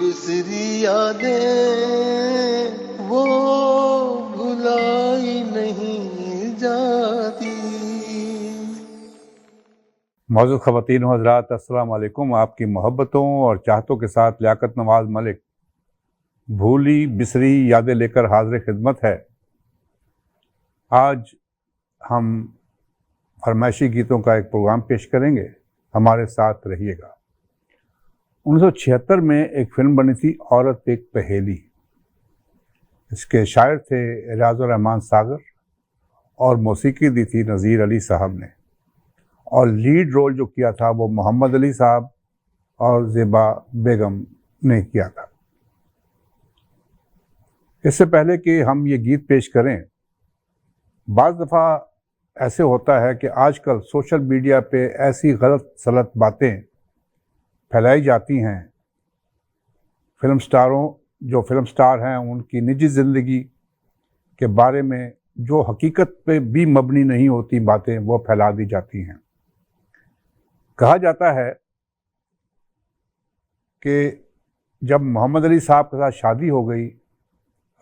बिसरी यादें वो भुलाई नहीं जाती। मौजूद ख़वातीन व हज़रात, अस्सलाम वालेकुम। आपकी मोहब्बतों और चाहतों के साथ लियाकत नवाज़ मलिक भूली बिसरी यादें लेकर हाज़िर खिदमत है। आज हम फरमाइशी गीतों का एक प्रोग्राम पेश करेंगे, हमारे साथ रहिएगा। 1976 में एक फिल्म बनी थी औरत एक पहेली। इसके शायर थे रियाज़ुर रहमान सागर और मौसीकी दी थी नज़ीर अली साहब ने, और लीड रोल जो किया था वो मोहम्मद अली साहब और ज़ेबा बेगम ने किया था। इससे पहले कि हम ये गीत पेश करें, बाज़ दफ़ा ऐसे होता है कि आजकल सोशल मीडिया पे ऐसी गलत सलत बातें फैलाई जाती हैं। फिल्म स्टार हैं, उनकी निजी ज़िंदगी के बारे में जो हकीकत पे भी मबनी नहीं होती बातें वो फैला दी जाती हैं। कहा जाता है कि जब मोहम्मद अली साहब के साथ शादी हो गई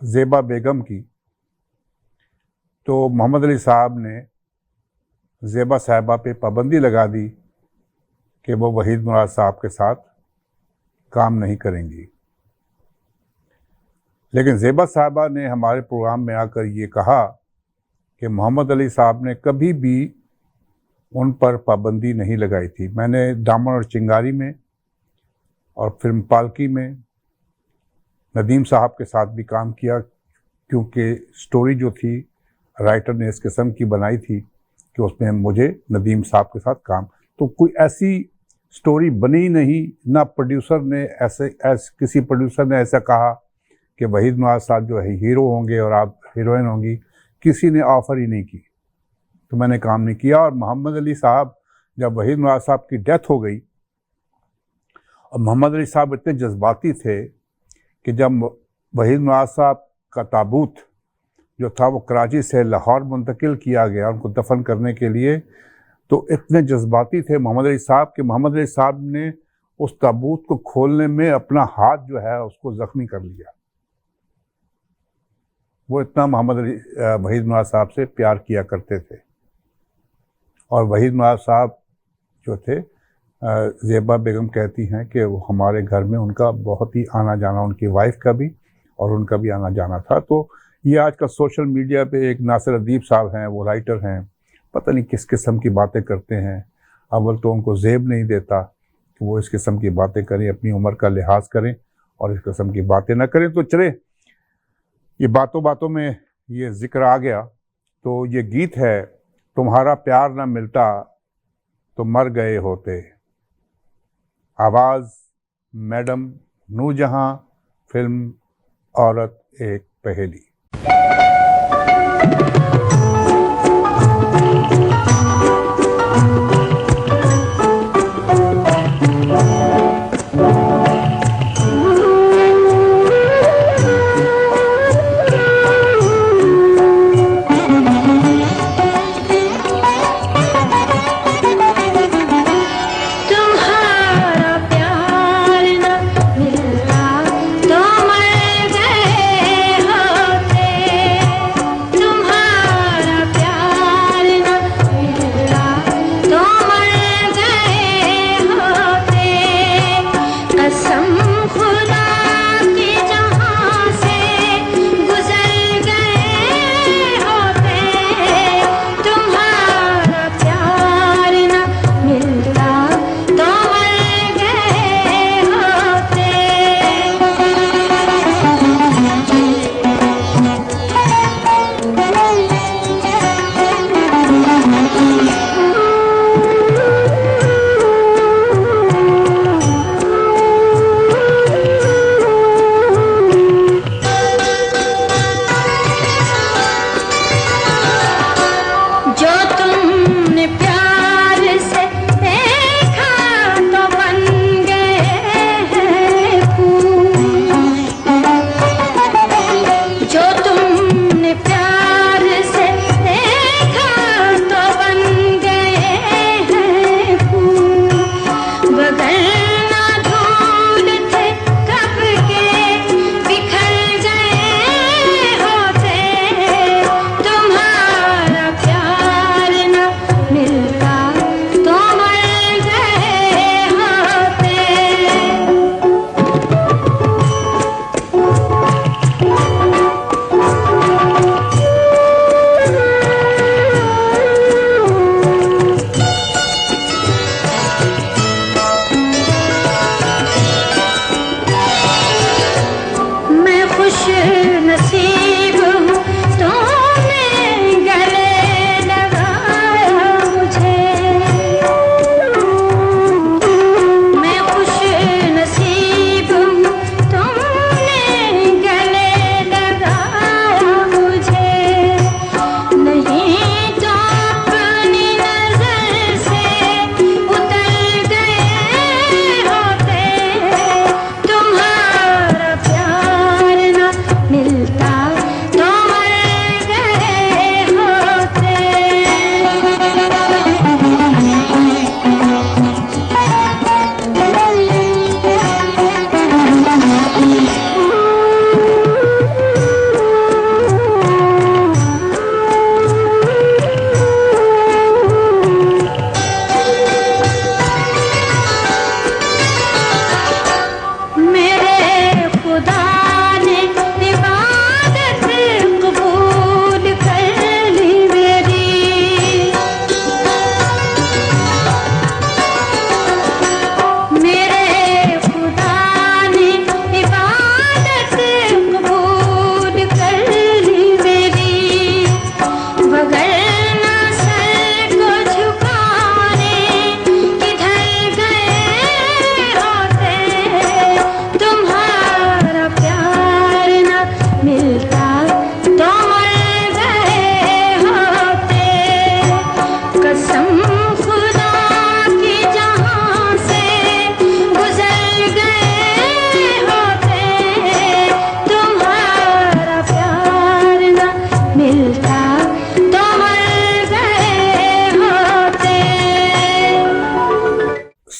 ज़ेबा बेगम की, तो मोहम्मद अली साहब ने ज़ेबा साहिबा पे पाबंदी लगा दी कि वो वहीद मुराद साहब के साथ काम नहीं करेंगी। लेकिन ज़ेबा साहिबा ने हमारे प्रोग्राम में आकर ये कहा कि मोहम्मद अली साहब ने कभी भी उन पर पाबंदी नहीं लगाई थी। मैंने दामन और चिंगारी में और फिल्म पालकी में नदीम साहब के साथ भी काम किया, क्योंकि स्टोरी जो थी राइटर ने इस किस्म की बनाई थी कि उसमें मुझे नदीम साहब के साथ काम, तो कोई ऐसी स्टोरी बनी नहीं, ना प्रोड्यूसर ने किसी प्रोड्यूसर ने ऐसा कहा कि वहीद मुराद साहब जो है हीरो होंगे और आप हीरोइन होंगी। किसी ने ऑफ़र ही नहीं की, तो मैंने काम नहीं किया। और मोहम्मद अली साहब, जब वहीद मुराद साहब की डेथ हो गई, और मोहम्मद अली साहब इतने जज्बाती थे कि जब वहीद मुराद साहब का ताबूत जो था वो कराची से लाहौर मुंतकिल किया गया उनको दफन करने के लिए, तो इतने जज्बाती थे मोहम्मद अली साहब कि मोहम्मद अली साहब ने उस ताबूत को खोलने में अपना हाथ जो है उसको ज़ख्मी कर लिया। वो इतना मोहम्मद अली वहीद मुराद साहब से प्यार किया करते थे। और वहीद मुराद साहब जो थे, ज़ेबा बेगम कहती हैं कि वो हमारे घर में उनका बहुत ही आना जाना, उनकी वाइफ का भी और उनका भी आना जाना था। तो ये आजकल सोशल मीडिया पे एक नासिर अदीब साहब हैं, वो राइटर हैं, पता नहीं किस किस्म की बातें करते हैं। अव्वल तो उनको ज़ेब नहीं देता कि वो इस किस्म की बातें करें, अपनी उम्र का लिहाज करें और इस किस्म की बातें ना करें। तो चले, ये बातों बातों में ये ज़िक्र आ गया, तो ये गीत है तुम्हारा प्यार ना मिलता तो मर गए होते। आवाज़ मैडम नूरजहां, फिल्म औरत एक पहेली। तो मर गए होते।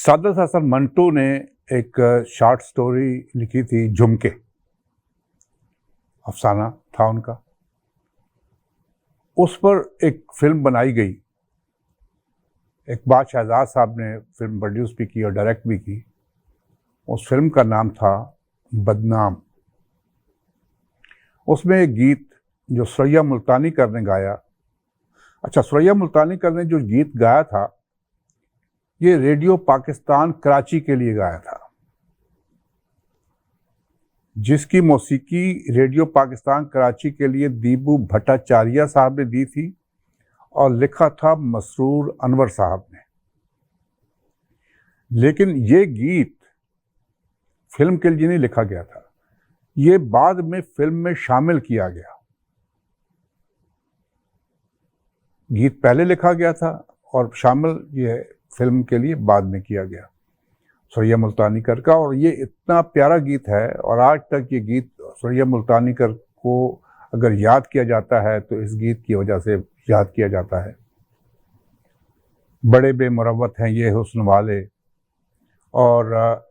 सादत हसन मंटो ने एक शॉर्ट स्टोरी लिखी थी, झुमके, अफसाना था उनका। उस पर एक फिल्म बनाई गई। इकबाल शहजाद साहब ने फिल्म प्रोड्यूस भी की और डायरेक्ट भी की। उस फिल्म का नाम था बदनाम। उसमें एक गीत जो सुरैया मुल्तानीकर ने गाया, अच्छा, सुरैया मुल्तानीकर ने जो गीत गाया था ये रेडियो पाकिस्तान कराची के लिए गाया था, जिसकी मौसीकी रेडियो पाकिस्तान कराची के लिए दीबू भट्टाचार्य साहब ने दी थी और लिखा था मसरूर अनवर साहब ने। लेकिन ये गीत फिल्म के लिए नहीं लिखा गया था, ये बाद में फिल्म में शामिल किया गया। गीत पहले लिखा गया था और शामिल ये फिल्म के लिए बाद में किया गया, सुरैया मुल्तानीकर का। और ये इतना प्यारा गीत है और आज तक ये गीत सुरैया मुल्तानीकर को अगर याद किया जाता है तो इस गीत की वजह से याद किया जाता है। बड़े बेमुरव्वत हैं ये हुस्न वाले, और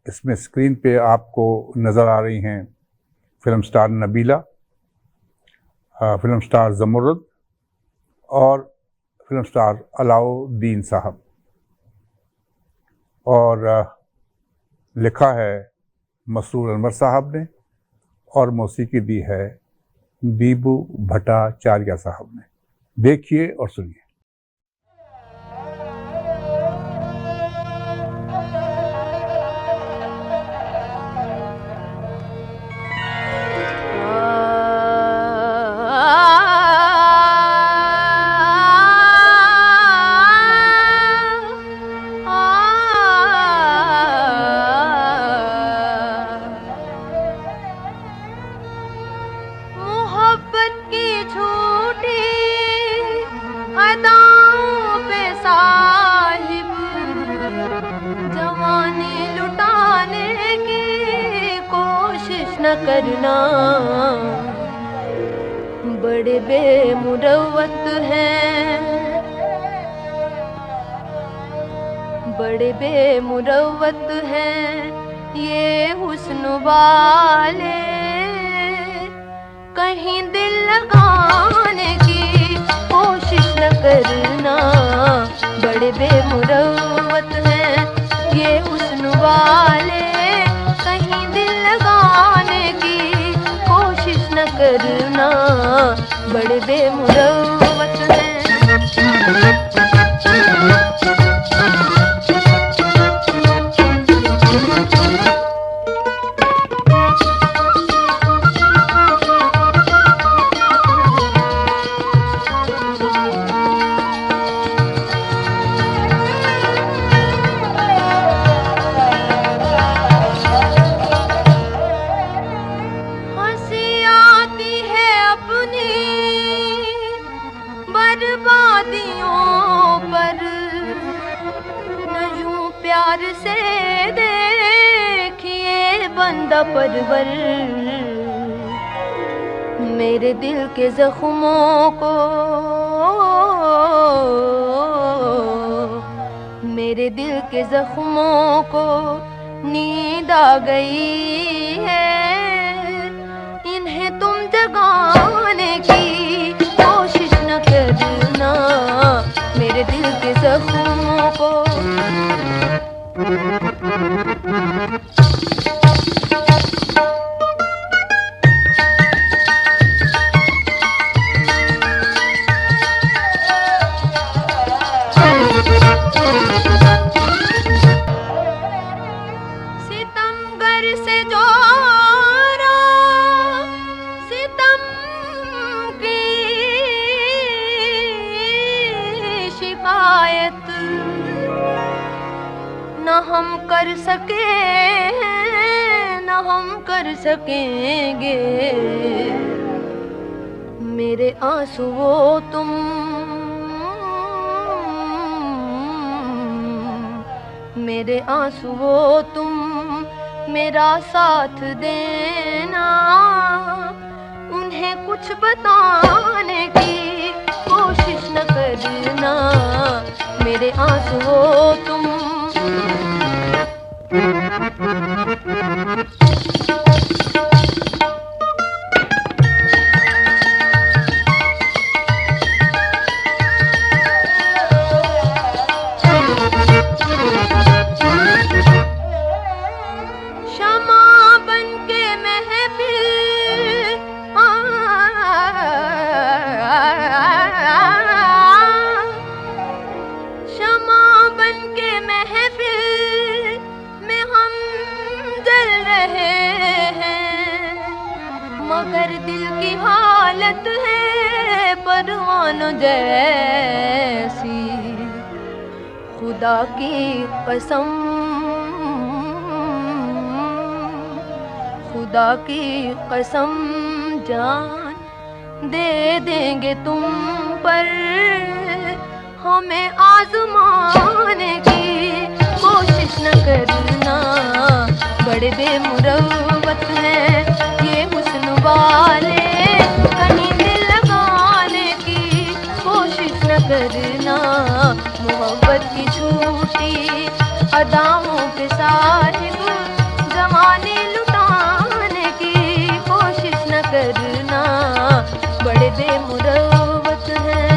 इसमें स्क्रीन पे आपको नज़र आ रही हैं film star Nabila, film star Zamurrad और फिल्म स्टार अलाउद्दीन साहब। और लिखा है मसरूर अनवर साहब ने और मौसीकी दी है दीबू भट्टाचार्य साहब ने। देखिए और सुनिए। करना बड़े बेमुरव्वत हैं, बड़े बेमुरव्वत हैं ये हुस्न वाले, कहीं दिल लगाने की कोशिश न करना। बड़े बेमुरव्वत हैं ये हुस्न वाले, कहीं दिल लगाने की कोशिश न करना। बड़े बेमुरव्वत हैं। प्यार से देखिए बंदा परवर, मेरे दिल के जख्मों को, मेरे दिल के जख्मों को नींद आ गई है। इन्हें तुम जगाने की कोशिश न करना, मेरे दिल के जख्मों को। सितमगर से जो सितम की शिकायत न हम कर सके न हम कर सकेंगे। मेरे आंसुओं तुम, मेरे आंसुओं तुम मेरा साथ देना। उन्हें कुछ बताने की कोशिश न करना, मेरे आंसुओं तुम। मगर दिल की हालत है परवानों जैसी। खुदा की कसम, खुदा की कसम जान दे देंगे तुम पर, हमें आजमाने की कोशिश न करना। बड़े बेमुरव्वत हैं ये हुस्न वाले, कहीं दिल लगाने की कोशिश न करना। मोहब्बत की झूठी अदाओं के साहिब, जवानी लुटाने की कोशिश न करना। बड़े बेमुरव्वत हैं।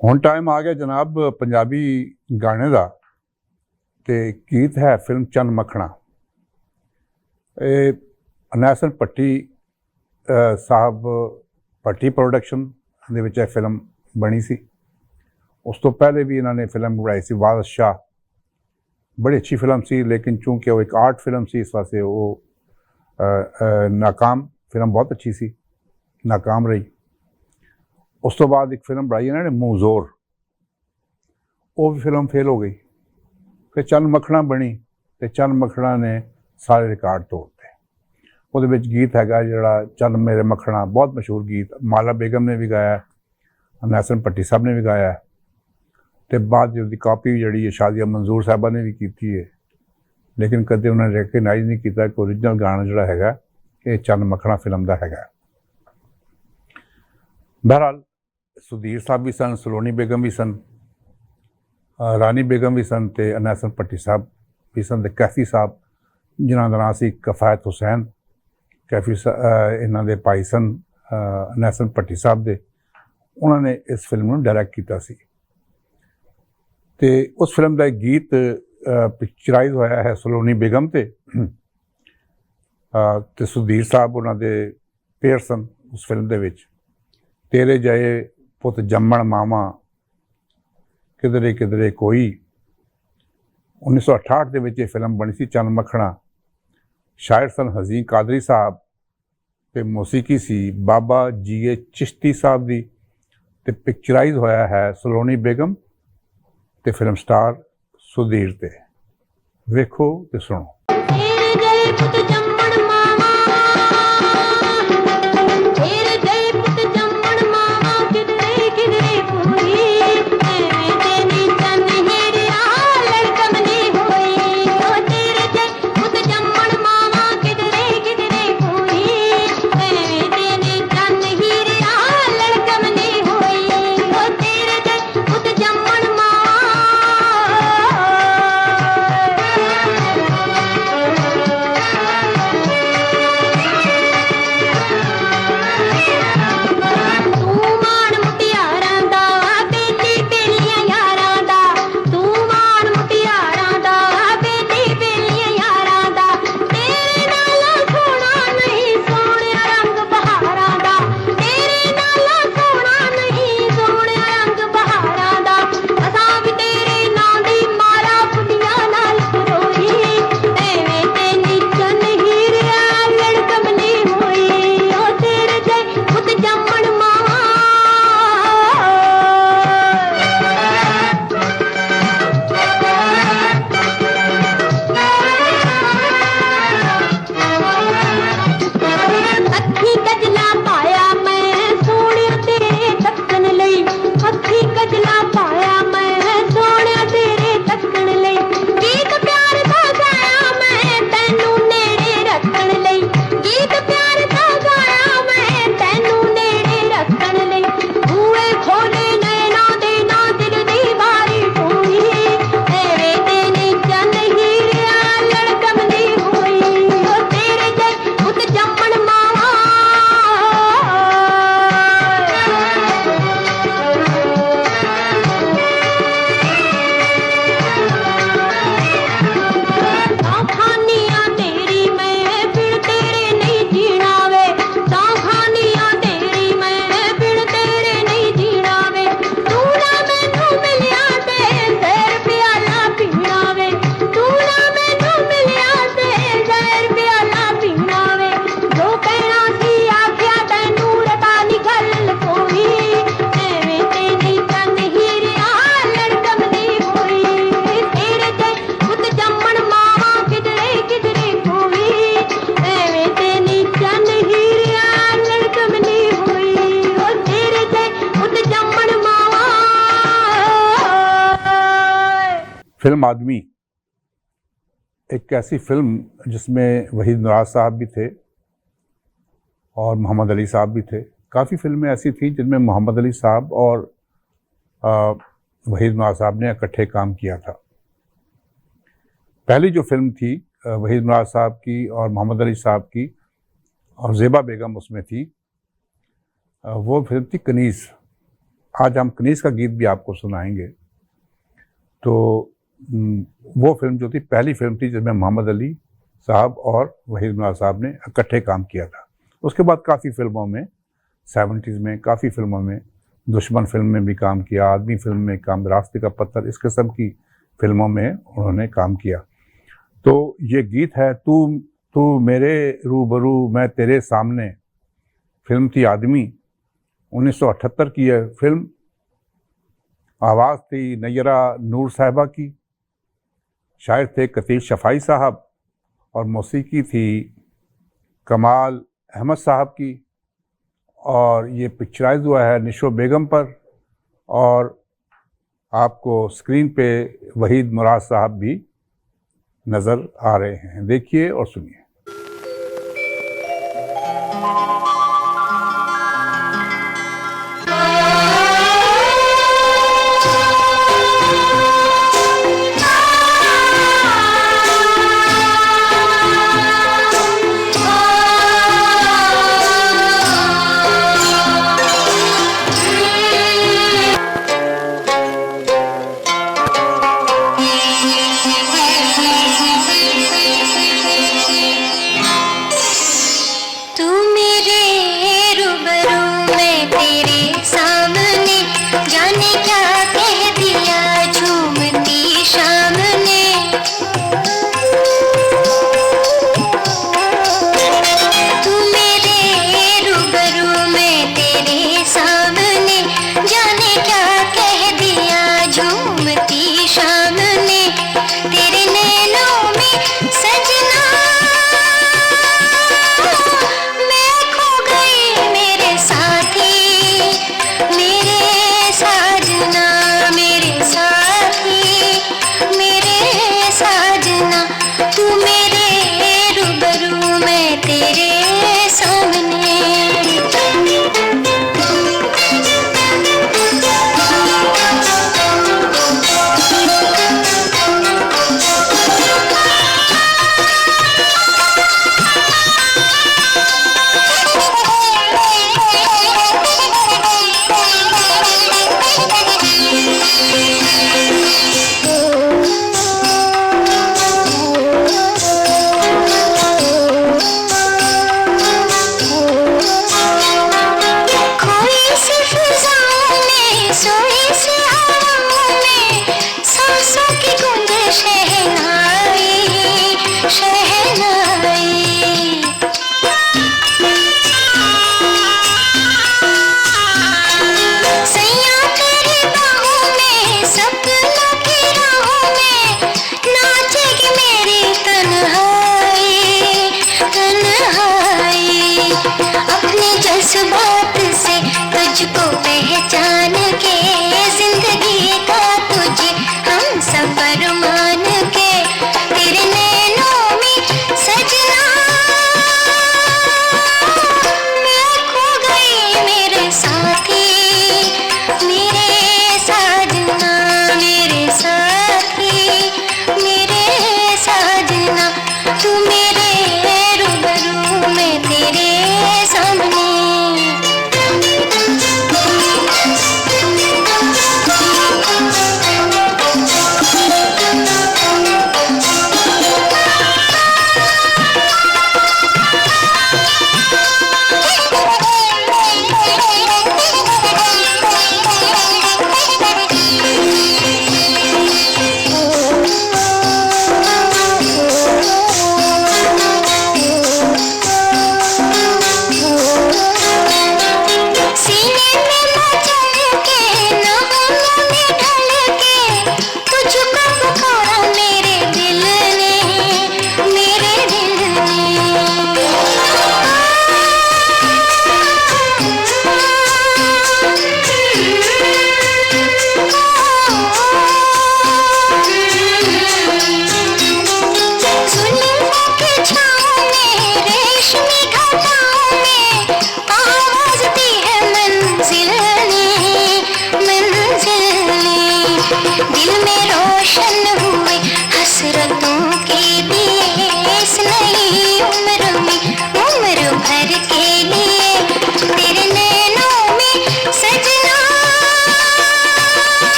ਹੁਣ ਟਾਈਮ ਆ ਗਿਆ ਜਨਾਬ ਪੰਜਾਬੀ ਗਾਣੇ ਦਾ, ਤੇ ਗੀਤ ਹੈ ਫਿਲਮ ਚੰਨ ਮੱਖਣਾ। ਇਹ ਅਨੈਸਨ ਭੱਟੀ ਸਾਹਿਬ ਭੱਟੀ ਪ੍ਰੋਡਕਸ਼ਨ ਦੇ ਵਿੱਚ ਇਹ ਫਿਲਮ ਬਣੀ ਸੀ। ਉਸ ਤੋਂ ਪਹਿਲੇ ਵੀ ਇਹਨਾਂ ਨੇ ਫਿਲਮ ਬਣਾਈ ਸੀ ਵਾਰਿਸ ਸ਼ਾਹ, ਬੜੀ ਅੱਛੀ ਫਿਲਮ ਸੀ, ਲੇਕਿਨ ਚੂੰਕਿ ਉਹ ਇੱਕ ਆਰਟ ਫਿਲਮ ਸੀ ਇਸ ਵਾਸਤੇ ਉਹ ਨਾਕਾਮ, ਫਿਲਮ ਬਹੁਤ ਅੱਛੀ ਸੀ, ਨਾਕਾਮ ਰਹੀ। ਉਸ ਤੋਂ ਬਾਅਦ ਇੱਕ ਫਿਲਮ ਬਣਾਈ ਇਹਨਾਂ ਨੇ ਮੂੰਹ ਜ਼ੋਰ, ਉਹ ਵੀ ਫਿਲਮ ਫੇਲ ਹੋ ਗਈ। ਫਿਰ ਚੰਨ ਮੱਖਣਾ ਬਣੀ, ਅਤੇ ਚੰਨ ਮੱਖਣਾ ਨੇ ਸਾਰੇ ਰਿਕਾਰਡ ਤੋੜਤੇ। ਉਹਦੇ ਵਿੱਚ ਗੀਤ ਹੈਗਾ ਜਿਹੜਾ ਚੰਨ ਮੇਰੇ ਮੱਖਣਾ, ਬਹੁਤ ਮਸ਼ਹੂਰ ਗੀਤ, ਮਾਲਾ ਬੇਗਮ ਨੇ ਵੀ ਗਾਇਆ, ਅਨੈਸਨ ਭੱਟੀ ਸਾਹਿਬ ਨੇ ਵੀ ਗਾਇਆ, ਅਤੇ ਬਾਅਦ ਉਹਦੀ ਕਾਪੀ ਜਿਹੜੀ ਹੈ ਸ਼ਾਦੀਆ ਮਨਜ਼ੂਰ ਸਾਹਿਬਾ ਨੇ ਵੀ ਕੀਤੀ ਹੈ, ਲੇਕਿਨ ਕਦੇ ਉਹਨਾਂ ਨੇ ਰੈਕਗਨਾਈਜ਼ ਨਹੀਂ ਕੀਤਾ ਕਿ ਓਰੀਜਨਲ ਗਾਣਾ ਜਿਹੜਾ ਹੈਗਾ ਇਹ ਚੰਨ ਮੱਖਣਾ ਫਿਲਮ ਦਾ ਹੈਗਾ। ਬਹਰਹਾਲ ਸੁਧੀਰ ਸਾਹਿਬ ਵੀ ਸਨ, ਸਲੋਨੀ ਬੇਗਮ ਵੀ ਸਨ, ਰਾਣੀ ਬੇਗਮ ਵੀ ਸਨ, ਅਤੇ ਅਨੈਸਨ ਭੱਟੀ ਸਾਹਿਬ ਵੀ ਸਨ, ਅਤੇ ਕੈਫੀ ਸਾਹਿਬ ਜਿਨ੍ਹਾਂ ਦਾ ਨਾਂ ਸੀ ਕਫਾਇਤ ਹੁਸੈਨ। ਕੈਫੀ ਇਹਨਾਂ ਦੇ ਭਾਈ ਸਨ ਅਨੈਸਨ ਭੱਟੀ ਸਾਹਿਬ ਦੇ, ਉਹਨਾਂ ਨੇ ਇਸ ਫਿਲਮ ਨੂੰ ਡਾਇਰੈਕਟ ਕੀਤਾ ਸੀ। ਅਤੇ ਉਸ ਫਿਲਮ ਦਾ ਇੱਕ ਗੀਤ ਪਿਕਚਰਾਈਜ਼ ਹੋਇਆ ਹੈ ਸਲੋਨੀ ਬੇਗਮ 'ਤੇ, ਅਤੇ ਸੁਧੀਰ ਸਾਹਿਬ ਉਹਨਾਂ ਦੇ ਪੇਅਰ ਸਨ ਉਸ ਫਿਲਮ ਦੇ ਵਿੱਚ। ਤੇਰੇ ਜਏ ਪੁੱਤ ਜੰਮਣ ਮਾਵਾਂ ਕਿਧਰੇ ਕਿਧਰੇ ਕੋਈ, 1968 ਦੇ ਵਿੱਚ ਇਹ ਫਿਲਮ ਬਣੀ ਸੀ ਚੰਨ ਮੱਖਣਾ। ਸ਼ਾਇਰ ਸਨ ਹਜ਼ੀਨ ਕਾਦਰੀ ਸਾਹਿਬ, ਅਤੇ ਮੌਸੀਕੀ ਸੀ ਬਾਬਾ ਜੀ ਚਿਸ਼ਤੀ ਸਾਹਿਬ ਦੀ, ਅਤੇ ਪਿਕਚਰਾਈਜ਼ ਹੋਇਆ ਹੈ ਸਲੋਨੀ ਬੇਗਮ ਅਤੇ ਫਿਲਮ ਸਟਾਰ ਸੁਧੀਰ 'ਤੇ। ਵੇਖੋ ਅਤੇ ਸੁਣੋ। फिल्म आदमी एक ऐसी फिल्म जिसमें वहीद मुराद साहब भी थे और मोहम्मद अली साहब भी थे। काफ़ी फिल्में ऐसी थी जिनमें मोहम्मद अली साहब और वहीद मुराद साहब ने इकट्ठे काम किया था। पहली जो फिल्म थी वहीद मुराद साहब की और मोहम्मद अली साहब की और ज़ेबा बेगम उसमें थी, वो फिल्म थी कनीज़। आज हम कनीज़ का गीत भी आपको सुनाएंगे। तो वो फिल्म जो थी पहली फिल्म थी जिसमें मोहम्मद अली साहब और वहीद मुराद साहब ने इकट्ठे काम किया था। उसके बाद काफ़ी फिल्मों में 70s में काफ़ी फिल्मों में, दुश्मन फिल्म में भी काम किया, आदमी फिल्म में काम, रास्ते का पत्थर, इस किस्म की फिल्मों में उन्होंने काम किया। तो ये गीत है तू मेरे रूबरू मैं तेरे सामने। फिल्म थी आदमी, 1978 की है फिल्म। आवाज़ थी नैयरा नूर साहिबा की, शायर थे कतीब शफ़ाई साहब और मौसीकी थी कमाल अहमद साहब की। और ये पिक्चराइज हुआ है निशो बेगम पर और आपको स्क्रीन पे वहीद मुराद साहब भी नज़र आ रहे हैं। देखिए और सुनिए। सामने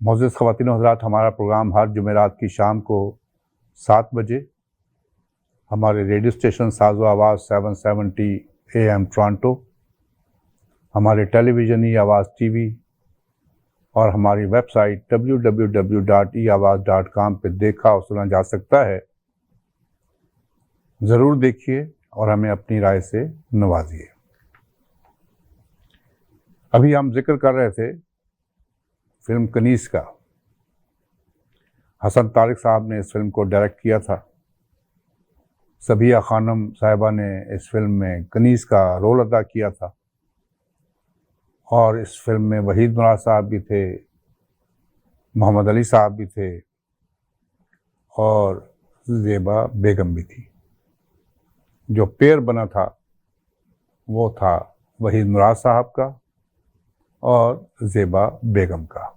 मोअज़्ज़िज़ ख़वातीन व हज़रात, हमारा प्रोग्राम हर जुमेरात की शाम को 7 बजे हमारे रेडियो स्टेशन साज़ो आवाज़ 770 AM टोरंटो, हमारे टेलीविज़नी आवाज़ टीवी और हमारी वेबसाइट www.eawaz.com पर देखा और सुना जा सकता है। ज़रूर देखिए और हमें अपनी राय से नवाजिए। अभी हम जिक्र कर रहे थे फिल्म कनीज़ का। हसन तारिक साहब ने इस फिल्म को डायरेक्ट किया था। सबिया खानम साहिबा ने इस फिल्म में कनीज़ का रोल अदा किया था और इस फिल्म में वहीद मुराद साहब भी थे, मोहम्मद अली साहब भी थे और ज़ेबा बेगम भी थी। जो पेयर बना था वो था वहीद मुराद साहब का और ज़ेबा बेगम का।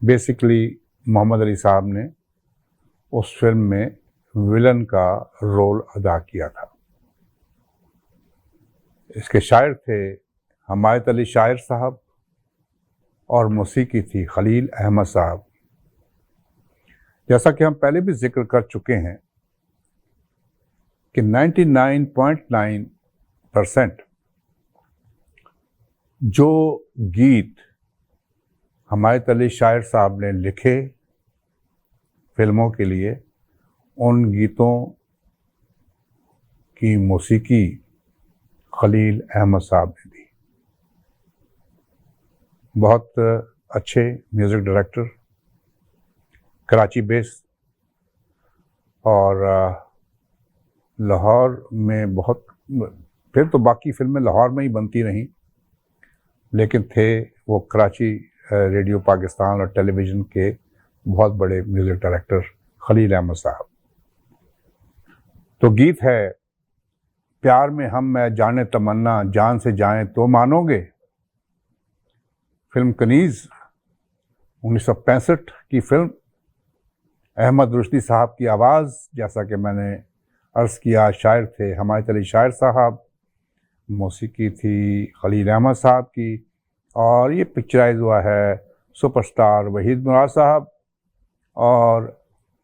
बेसिकली मोहम्मद अली साहब ने उस फिल्म में विलन का रोल अदा किया था। इसके शायर थे हमायत अली शायर साहब और मौसीकी थी खलील अहमद साहब। जैसा कि हम पहले भी जिक्र कर चुके हैं कि 99.9% जो गीत हमायत अली शायर साहब ने लिखे फिल्मों के लिए, उन गीतों की मौसीकी खलील अहमद साहब ने दी। बहुत अच्छे म्यूज़िक डायरेक्टर, कराची बेस्ड, और लाहौर में बहुत, फिर तो बाकी फिल्में लाहौर में ही बनती रहीं, लेकिन थे वो कराची रेडियो पाकिस्तान और टेलीविज़न के बहुत बड़े म्यूज़िक डायरेक्टर खलील अहमद साहब। तो गीत है प्यार में हम मैं जाने तमन्ना, जान से जाएं तो मानोगे। फिल्म कनीज़ 1965 की फिल्म, अहमद रुश्दी साहब की आवाज़, जैसा कि मैंने अर्ज़ किया, शायर थे हमायत अली शायर साहब, मौसीकी थी खलील अहमद साहब की, और ये पिक्चराइज हुआ है सुपरस्टार वहीद मुराद साहब और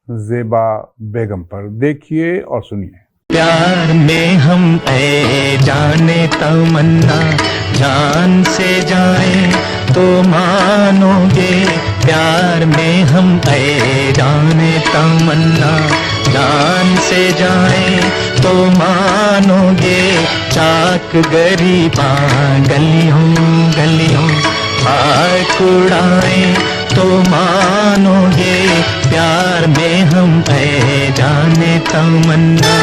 ज़ेबा बेगम पर। देखिए और सुनिए। प्यार में हम ऐ जाने तमन्ना, जान से जाए तो मानोगे। प्यार में हम ऐ जाने तमन्ना, जान से जाए तो मानोगे। चाक गरीबा गलियों गलियों पाक उड़ाए तो मानोगे। प्यार में हम ऐ जाने तमन्ना।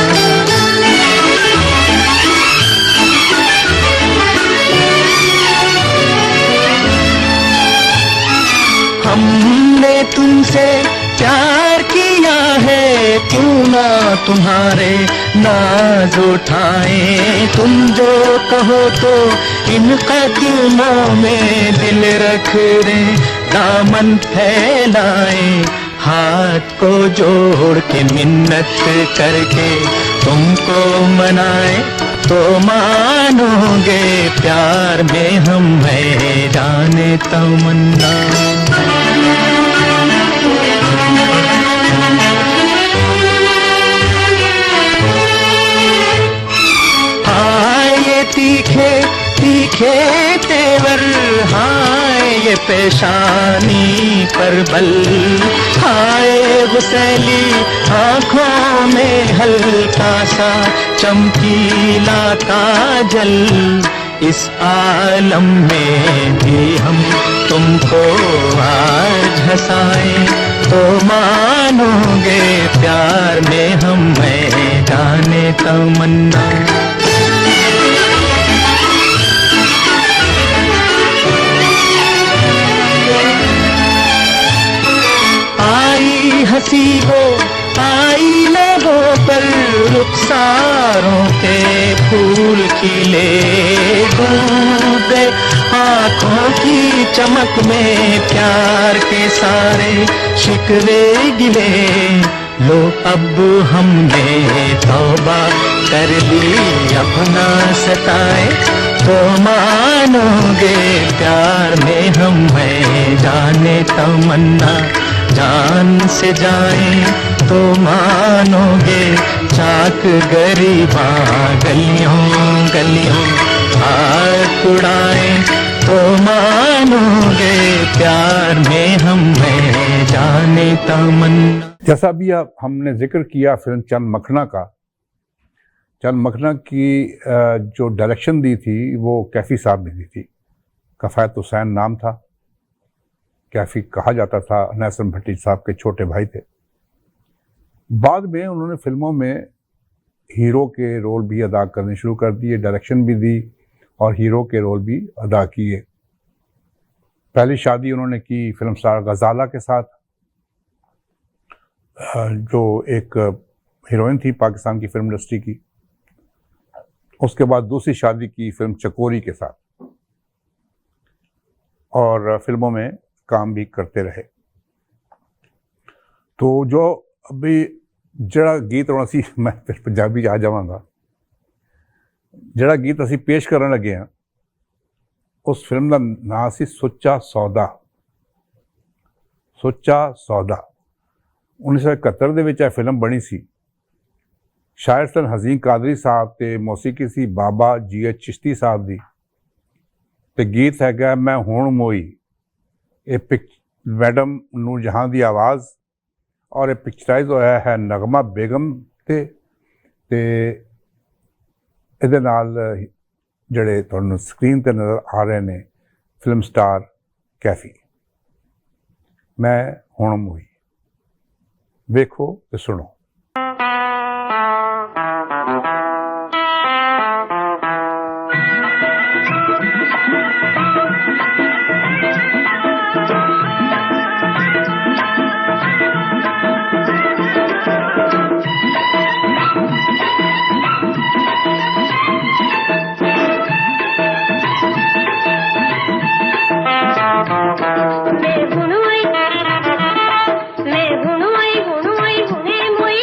हमने तुमसे प्यार किया है, क्यों ना तुम्हारे नाज उठाए। तुम जो कहो तो इन कदमों में दिल रख दे, दामन फैलाए। हाथ को जोड़ के मिन्नत करके तुमको मनाए तो मानोगे। प्यार में हम है जाने तमन्ना। आए तीखे तीखे तेवर, हाय ये पेशानी पर बल। हाय गुस्सैली आँखों में हल्का सा चमकीला काजल। इस आलम में भी हम तुमको आज हंसाए तो मानोगे। प्यार में हम है जाने तमन्ना। आई हंसी वो आई लबों पर, रुखसारों के फूल खिले डूबे। आँखों की चमक में प्यार के सारे शिकवे गिले। लो अब हमने तौबा कर ली, अपना सताए तो मानोगे प्यार में हम हैं जाने तमन्ना जान से जाए तो मानोगे चाक गरीबा गलियों गलियों हाथ उड़ाए तो मानोगे प्यार में हम हैं जाने तमन्ना। जैसा भी हमने जिक्र किया फिल्म चंद मखना का, चंद मखना की जो डायरेक्शन दी थी वो कैफ़ी साहब ने दी थी। कफ़ायत हुसैन नाम था, कैफ़ी कहा जाता था, नैसन भट्टी साहब के छोटे भाई थे। बाद में उन्होंने फिल्मों में हीरो के रोल भी अदा करने शुरू कर दिए, डायरेक्शन भी दी और हीरो के रोल भी अदा किए। पहली शादी उन्होंने की फिल्म स्टार गजाला के साथ, जो एक हीरोइन थी पाकिस्तान की फिल्म इंडस्ट्री की। उसके बाद दूसरी शादी की फिल्म चकोरी के साथ और फिल्मों में काम भी करते रहे। तो जो अभी जड़ा गीत और असी मैं फिर पंजाबी आ जावांगा, जड़ा गीत असी पेश करन लगे हैं उस फिल्म का नाम सी सुच्चा सौदा। सुच्चा सौदा 1971 ਦੇ ਵਿੱਚ ਇਹ ਫਿਲਮ ਬਣੀ ਸੀ। ਸ਼ਾਇਰ ਸਨ ਹਜ਼ੀਨ ਕਾਦਰੀ ਸਾਹਿਬ ਤੇ ਮੌਸੀਕੀ ਸੀ ਬਾਬਾ ਜੀ ਚਿਸ਼ਤੀ ਸਾਹਿਬ ਦੀ ਤੇ ਗੀਤ ਹੈਗਾ ਮੈਂ ਹੁਣ ਮੋਈ। ਇਹ ਮੈਡਮ ਨੂਰ ਜਹਾਂ ਦੀ ਆਵਾਜ਼ ਔਰ ਇਹ ਪਿਕਚਰਾਈਜ਼ ਹੋਇਆ ਹੈ ਨਗਮਾ ਬੇਗਮ ਤੇ ਇਹਦੇ ਨਾਲ ਜਿਹੜੇ ਤੁਹਾਨੂੰ ਸਕਰੀਨ ਤੇ ਨਜ਼ਰ ਆ ਰਹੇ ਨੇ ਫਿਲਮ ਸਟਾਰ कैफी। मैं ਹੁਣ ਮੋਈ ਵੇਖੋ ਤੇ ਸੁਣੋ। मैं हुन आई हुने मोई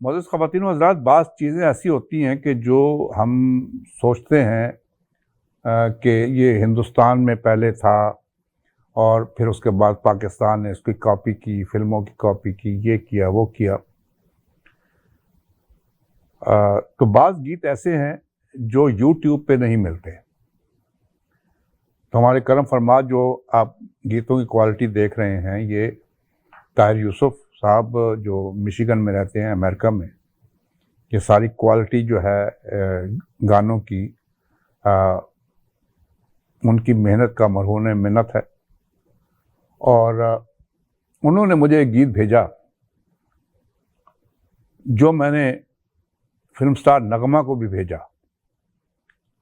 मोअज़्ज़ज़ ख़वातीन व हज़रात, बाज़ चीज़ें ऐसी होती हैं कि जो हम सोचते हैं कि ये हिंदुस्तान में पहले था और फिर उसके बाद पाकिस्तान ने इसकी कॉपी की, फिल्मों की कॉपी की, ये किया वो किया। तो बाज़ गीत ऐसे हैं जो यूट्यूब पे नहीं मिलते। तो हमारे करम फरमा जो आप गीतों की क्वालिटी देख रहे हैं, ये ताहिर यूसुफ साहब जो मिशिगन में रहते हैं, अमेरिका में, ये सारी क्वालिटी जो है गानों की उनकी मेहनत का मरहून मिन्नत है। और उन्होंने मुझे एक गीत भेजा जो मैंने फिल्म स्टार नगमा को भी भेजा।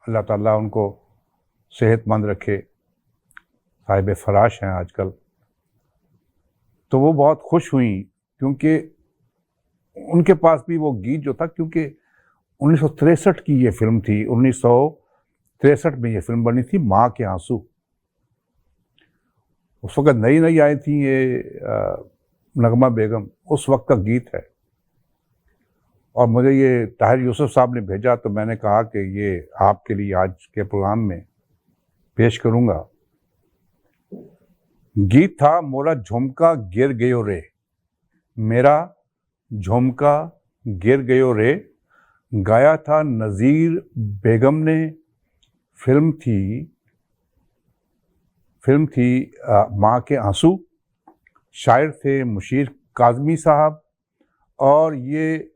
अल्लाह ताला उनको सेहतमंद रखे, साहिब फराश हैं आजकल। तो वो बहुत खुश हुई क्योंकि उनके पास भी वो गीत जो था, क्योंकि 1963 की ये फिल्म थी, 1963 में ये फिल्म बनी थी, माँ के आंसू। उस वक़्त नई नई आई थी ये नगमा बेगम, उस वक्त का गीत है। और मुझे ये ताहिर यूसुफ साहब ने भेजा तो मैंने कहा कि ये आपके लिए आज के प्रोग्राम में पेश करूँगा। गीत था मोरा झुमका गिर गयो रे, मेरा झुमका गिर गयो रे। गाया था नज़ीर बेगम ने। फिल्म थी माँ के आंसू। शायर थे मुशीर काज़मी साहब और ये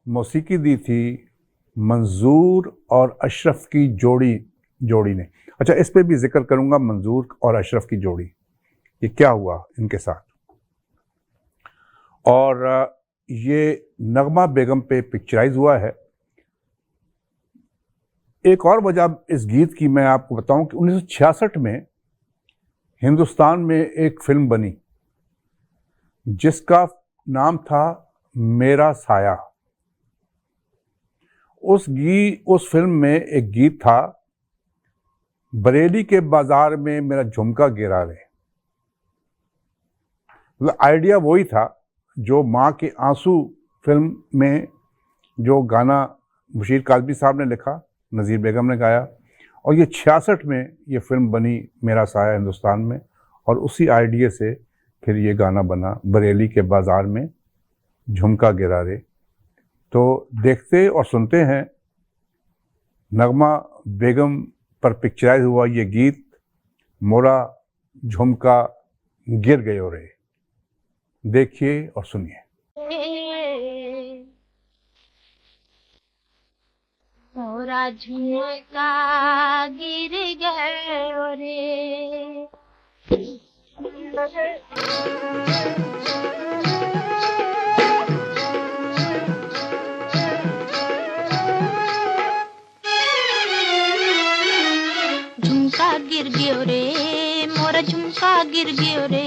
मौसीकी दी थी मंजूर और अशरफ की जोड़ी ने। अच्छा, इस पे भी जिक्र करूंगा, मंजूर और अशरफ की जोड़ी, ये क्या हुआ इनके साथ। और ये नगमा बेगम पे पिक्चराइज हुआ है। एक और वजह इस गीत की मैं आपको बताऊं कि 1966 में हिंदुस्तान में एक फिल्म बनी जिसका नाम था मेरा साया। उस फिल्म में एक गीत था, बरेली के बाजार में मेरा झुमका गिरा रे। मतलब आइडिया वही था जो माँ के आंसू फिल्म में जो गाना मुशीर काज़मी साहब ने लिखा, नज़ीर बेगम ने गाया, और ये 66 में ये फिल्म बनी मेरा साया हिंदुस्तान में। और उसी आइडिया से फिर ये गाना बना, बरेली के बाजार में झुमका गिरा रे। तो देखते और सुनते हैं नगमा बेगम पर पिक्चराइज हुआ ये गीत, मोरा झुमका गिर गयो रे। देखिए और सुनिए। मोरा झुमका गिर गयो रे, झुमका गिर गयो रे, मोरा झुमका गिर गयो रे,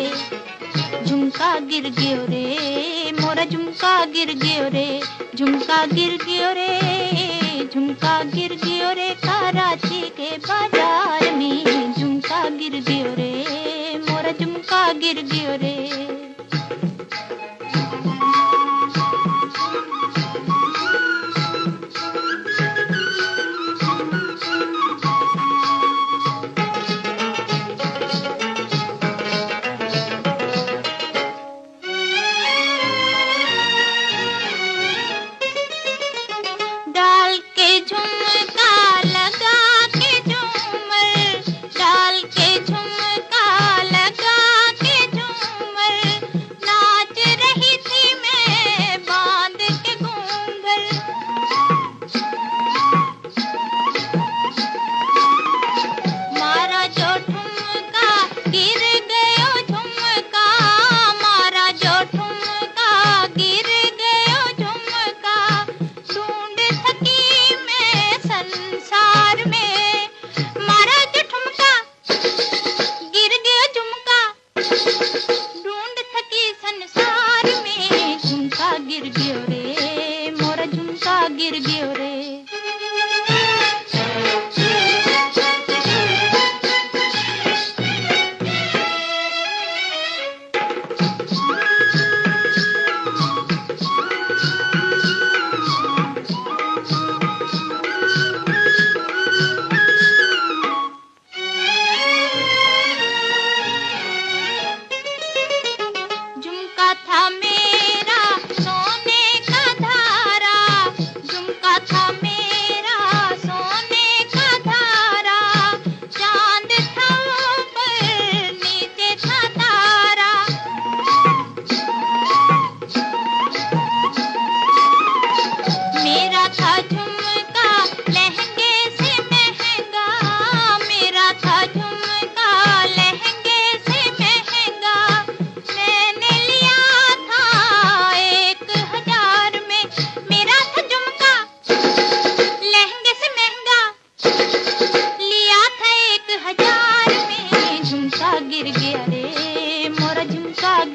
झुमका गिर गयो रे, मोरा झुमका गिर गयो रे, झुमका गिर गयो रे, झुमका गिर गयो रे, कराची के बाजार में झुमका गिर गयो रे, मोरा झुमका गिर गयो रे। डाल के झुमका लगा के झूमर, डाल के झुमका लगा के झूमर, नाच रही थी मैं बांध के घूंघर। मारा जो ठुमका गिर गयो झुमका, मारा जो ठुमका गिर गयो झुमका, ढूंढ थकी मैं संसार में। मारा जो ठुमका गिर गयो झुमका, ढूंढ थकी संसार में, झुमका गिर गयो रे, मोरा झुमका गिर गयो रे।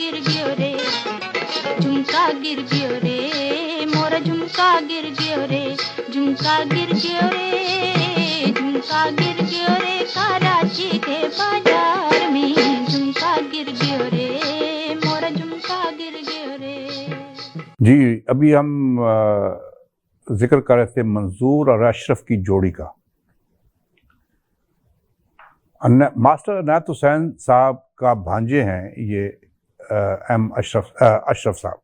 गिर गयो रे, झुमका गिर गयो रे, मोरा झुमका गिर गयो रे, झुमका गिर गयो रे, झुमका गिर गयो रे, कराची के बाजार में झुमका गिर गयो रे, मोरा झुमका गिर गयो रे। जी, अभी हम जिक्र कर रहे थे मंजूर और अशरफ की जोड़ी का। मास्टर अनायत हुसैन साहब का भांजे हैं ये एम अशरफ साहब,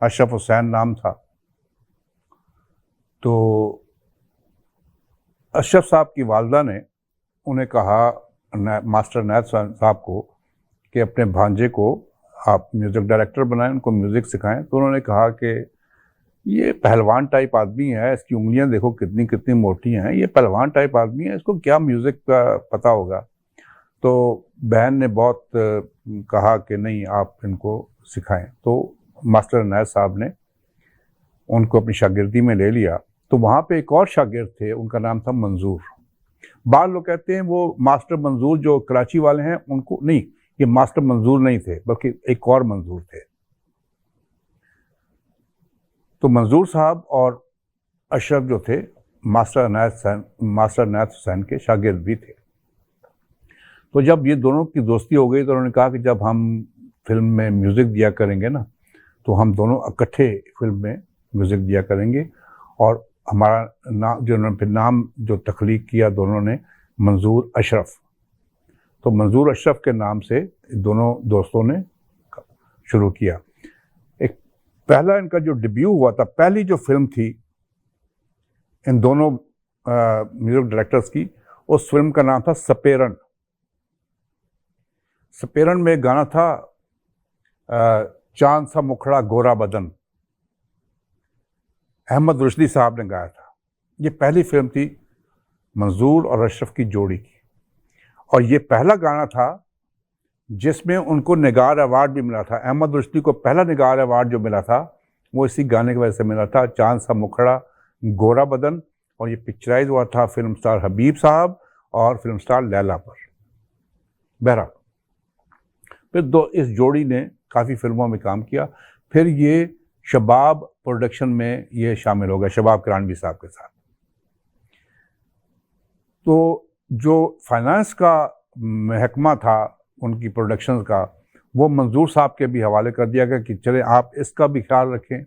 अशरफ हुसैन नाम था। तो अशरफ साहब की वालदा ने उन्हें कहा मास्टर अनायत साहब को कि अपने भांजे को आप म्यूज़िक डायरेक्टर बनाएं, उनको म्यूज़िक सिखाएं। तो उन्होंने कहा कि ये पहलवान टाइप आदमी है, इसकी उंगलियां देखो कितनी कितनी मोटी हैं, ये पहलवान टाइप आदमी है, इसको क्या म्यूज़िक का पता होगा। तो बहन ने बहुत कहा कि नहीं आप इनको सिखाएं। तो मास्टर अनायत साहब ने उनको अपनी शागिर्दी में ले लिया। तो वहाँ पे एक और शागिर्द थे, उनका नाम था मंजूर। बाद लोग कहते हैं वो मास्टर मंजूर जो कराची वाले हैं उनको नहीं, ये मास्टर मंजूर नहीं थे बल्कि एक और मंजूर थे। तो मंजूर साहब और अशरफ जो थे मास्टर अनायत हुसैन के शागिर्द भी थे। तो जब ये दोनों की दोस्ती हो गई तो उन्होंने कहा कि जब हम फिल्म में म्यूज़िक दिया करेंगे ना तो हम दोनों इकट्ठे फिल्म में म्यूज़िक दिया करेंगे। और हमारा नाम जो उन्होंने फिर नाम जो तख्लीक किया दोनों ने, मंजूर अशरफ। तो मंजूर अशरफ के नाम से दोनों दोस्तों ने शुरू किया। एक पहला इनका जो डेब्यू हुआ था, पहली जो फिल्म थी इन दोनों म्यूज़िक डायरेक्टर्स की, उस फिल्म का नाम था सपेरन। सपेरन में गाना था चांद सा मुखड़ा गोरा बदन, अहमद रुश्दी साहब ने गाया था। ये पहली फिल्म थी मंजूर और अशरफ की जोड़ी की, और ये पहला गाना था जिसमें उनको निगार अवार्ड भी मिला था। अहमद रुश्दी को पहला निगार अवार्ड जो मिला था वो इसी गाने की वजह से मिला था, चांद सा मुखड़ा गोरा बदन। और ये पिक्चराइज हुआ था फिल्म स्टार हबीब साहब और फिल्म स्टार लैला पर। बहरहाल फिर इस जोड़ी ने काफ़ी फिल्मों में काम किया। फिर ये शबाब प्रोडक्शन में ये शामिल हो गया, शबाब किरानवी साहब के साथ। तो जो फाइनेंस का महकमा था उनकी प्रोडक्शन का, वो मंजूर साहब के भी हवाले कर दिया गया कि चले आप इसका भी ख्याल रखें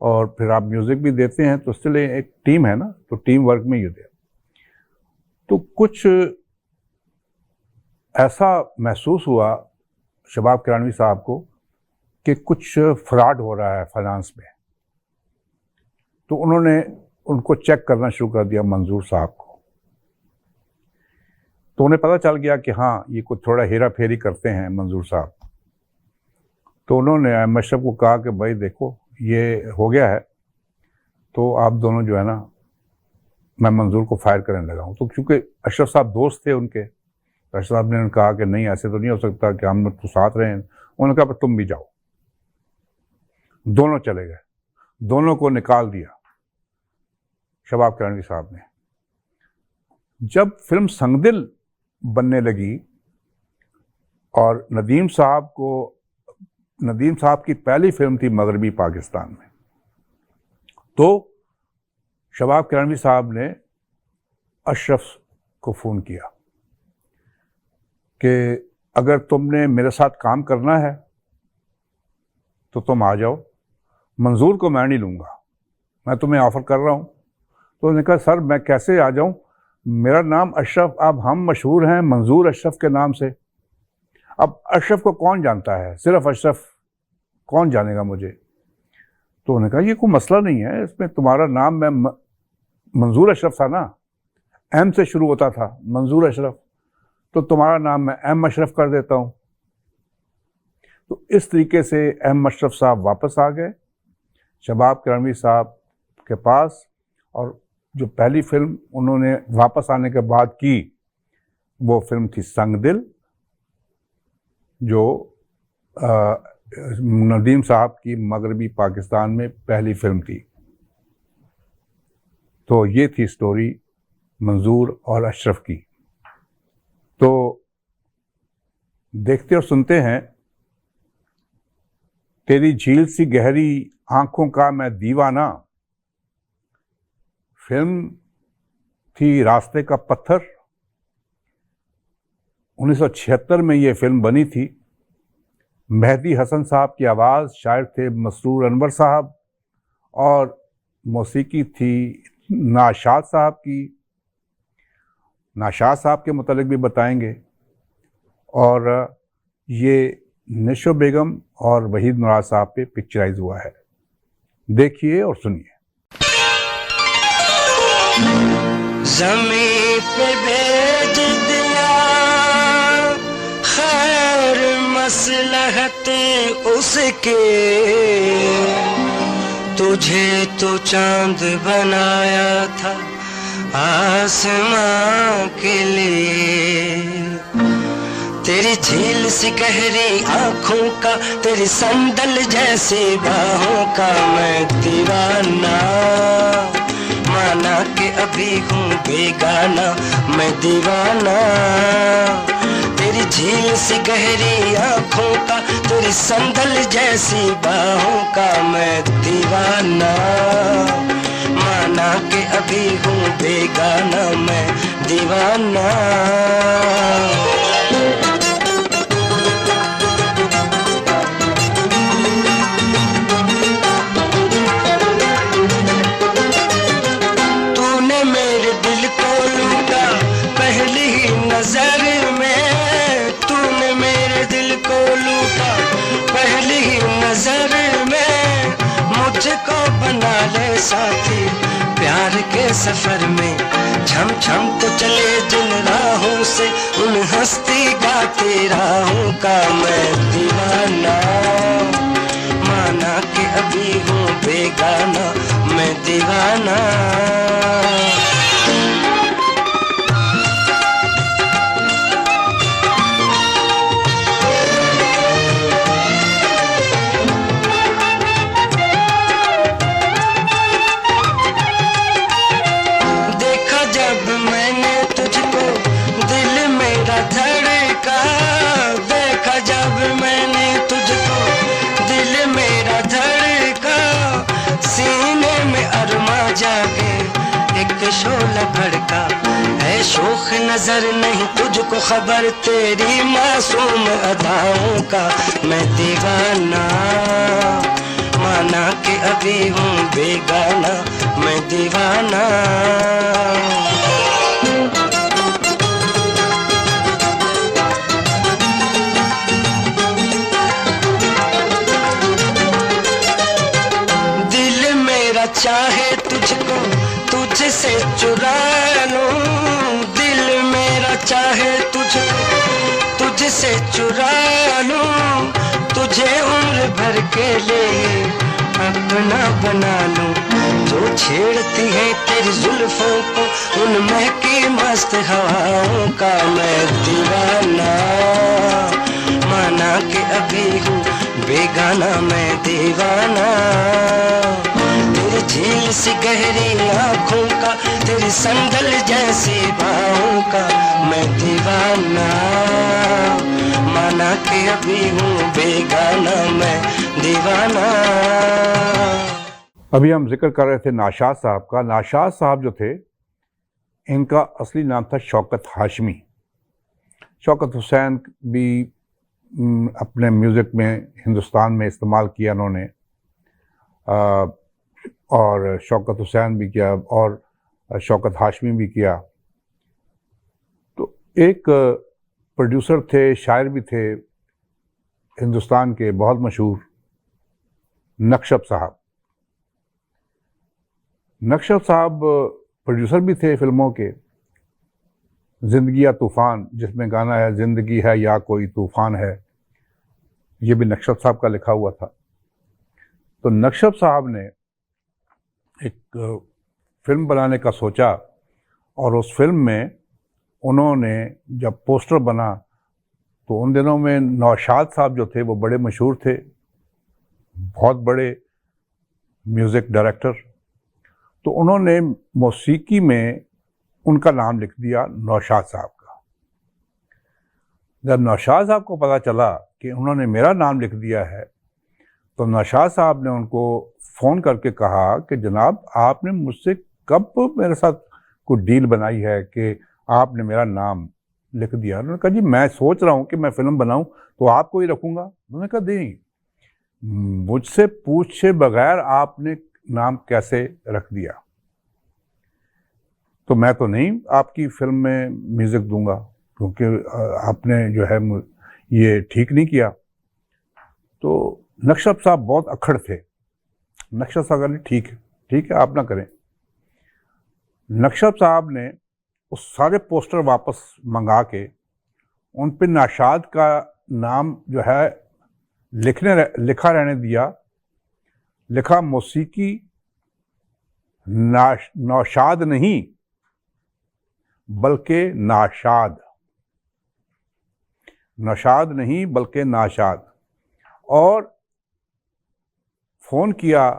और फिर आप म्यूज़िक भी देते हैं, तो इसलिए एक टीम है ना, तो टीम वर्क में ये दे। तो कुछ ऐसा महसूस हुआ शबाब किरानवी साहब को कि कुछ फ्रॉड हो रहा है फाइनेंस में। तो उन्होंने उनको चेक करना शुरू कर दिया मंजूर साहब को। तो उन्हें पता चल गया कि हाँ ये कुछ थोड़ा हेरा फेरी करते हैं मंजूर साहब। तो उन्होंने अशरफ को कहा कि भाई देखो ये हो गया है, तो आप दोनों जो है ना, मैं मंजूर को फायर करने लगा हूँ। तो क्योंकि अशरफ साहब दोस्त थे उनके, तो अशरफ साहब ने कहा कि नहीं ऐसे तो नहीं हो सकता कि हम तो साथ रहें। उन्होंने कहा तुम भी जाओ। दोनों चले गए, दोनों को निकाल दिया शबाब किरानवी साहब ने। जब फिल्म संगदिल बनने लगी और नदीम साहब की पहली फिल्म थी मगरबी पाकिस्तान में, तो शबाब किरानवी साहब ने अशरफ को फ़ोन किया कि अगर तुमने मेरे साथ काम करना है तो तुम आ जाओ, मंजूर को मैं नहीं लूँगा, मैं तुम्हें ऑफ़र कर रहा हूँ। तो उन्होंने कहा सर मैं कैसे आ जाऊँ, मेरा नाम अशरफ, अब हम मशहूर हैं मंजूर अशरफ के नाम से। अब अशरफ को कौन जानता है, सिर्फ अशरफ, कौन जानेगा मुझे। तो उन्होंने कहा ये कोई मसला नहीं है, इसमें तुम्हारा नाम मैं मंजूर अशरफ था ना, एम से शुरू होता था मंजूर अशरफ, तो तुम्हारा नाम मैं एम अशरफ कर देता हूँ। तो इस तरीके से एम अशरफ साहब वापस आ गए शबाब किरानवी साहब के पास, और जो पहली फिल्म उन्होंने वापस आने के बाद की वो फिल्म थी संगदिल, जो नदीम साहब की मगरबी पाकिस्तान में पहली फिल्म थी। तो ये थी स्टोरी मंजूर और अशरफ की। तो देखते और सुनते हैं तेरी झील सी गहरी आंखों का मैं दीवाना। फिल्म थी रास्ते का पत्थर। 1976 में ये फिल्म बनी थी। मेहदी हसन साहब की आवाज़, शायर थे मसरूर अनवर साहब और मौसीकी थी नाशाद साहब की। नाशाद साहब के मुतालिक भी बताएंगे। और ये निशो बेगम और वहीद मुराद साहब पे पिक्चराइज हुआ है। देखिए और सुनिए। ज़मीं पे भेज दिया खैर मसलहत उसके, तुझे तो चांद बनाया था आसमां के लिए। तेरी झील सी गहरी आंखों का, तेरी संदल जैसे बाहों का मैं दीवाना। माना कि अभी हूँ बेगाना, मैं दीवाना। तेरी झील सी गहरी आंखों का, तेरी संदल जैसी बाहों का मैं दीवाना। माना कि अभी हूँ बेगाना, मैं दीवाना। तूने मेरे दिल को लूटा पहली ही नजर में, तूने मेरे दिल को लूटा पहली ही नजर में। मुझको बना ले साथी प्यार के सफर में, छम छम तो चले जिन राहों से उन हस्ती गाती राहों का मैं दीवाना। माना कि अभी हूँ बेगाना, मैं दीवाना। देखा जब मैंने तुझको दिल मेरा धड़का, देखा जब मैंने तुझको दिल मेरा धड़का। सीने में अरमा जागे एक शोला भड़का, है शोख नजर नहीं तुझको खबर तेरी मासूम अदाओं का मैं दीवाना। माना कि अभी हूँ बेगाना, मैं दीवाना। दिल मेरा चाहे तुझको तुझसे चुरा लूं, दिल मेरा चाहे तुझको तुझसे चुरा लूं। तुझे उम्र भर के लिए अपना बना लूं। जो छेड़ती है तेरी जुल्फों को उन महकी मस्त हवाओं का मैं दीवाना। माना कि अभी हूँ बेगाना, मैं दीवाना। तेरी झील सी गहरी आंखों का, तेरी संदल जैसी बाहों का मैं दीवाना। माना कि अभी हूँ बेगाना, मैं दीवाना। अभी हम जिक्र कर रहे थे नाशाद साहब का। नाशाद साहब जो थे, इनका असली नाम था शौकत हाशमी। शौकत हुसैन भी अपने म्यूज़िक में हिंदुस्तान में इस्तेमाल किया उन्होंने, और शौकत हुसैन भी किया और शौकत हाशमी भी किया। तो एक प्रोड्यूसर थे, शायर भी थे हिंदुस्तान के बहुत मशहूर, नक्शब साहब। नक्शब साहब प्रोड्यूसर भी थे फिल्मों के। ज़िंदगी या तूफ़ान, जिसमें गाना है ज़िंदगी है या कोई तूफ़ान है, ये भी नक्शब साहब का लिखा हुआ था। तो नक्शब साहब ने एक फिल्म बनाने का सोचा, और उस फिल्म में उन्होंने जब पोस्टर बना तो उन दिनों में नौशाद साहब जो थे वो बड़े मशहूर थे, बहुत बड़े म्यूज़िक डायरेक्टर। तो उन्होंने मौसीकी में उनका नाम लिख दिया नौशाद साहब का। जब नौशाद साहब को पता चला कि उन्होंने मेरा नाम लिख दिया है, तो नौशाद साहब ने उनको फ़ोन करके कहा कि जनाब आपने मुझसे कब मेरे साथ कोई डील बनाई है कि आपने मेरा नाम लिख दिया। उन्होंने कहा जी मैं सोच रहा हूँ कि मैं फ़िल्म बनाऊँ तो आपको ही रखूँगा। उन्होंने कहा नहीं, मुझसे पूछे बगैर आपने नाम कैसे रख दिया, तो मैं तो नहीं आपकी फिल्म में म्यूज़िक दूंगा, क्योंकि आपने जो है ये ठीक नहीं किया। तो नक्शब साहब बहुत अक्खड़ थे। नक्शब साहब ने ठीक है आप ना करें। नक्शब साहब ने उस सारे पोस्टर वापस मंगा के उन पे नौशाद का नाम जो है लिखा रहने दिया। लिखा मौसीकी नौशाद नहीं बल्कि नाशाद, नौशाद नहीं बल्कि नाशाद। और फ़ोन किया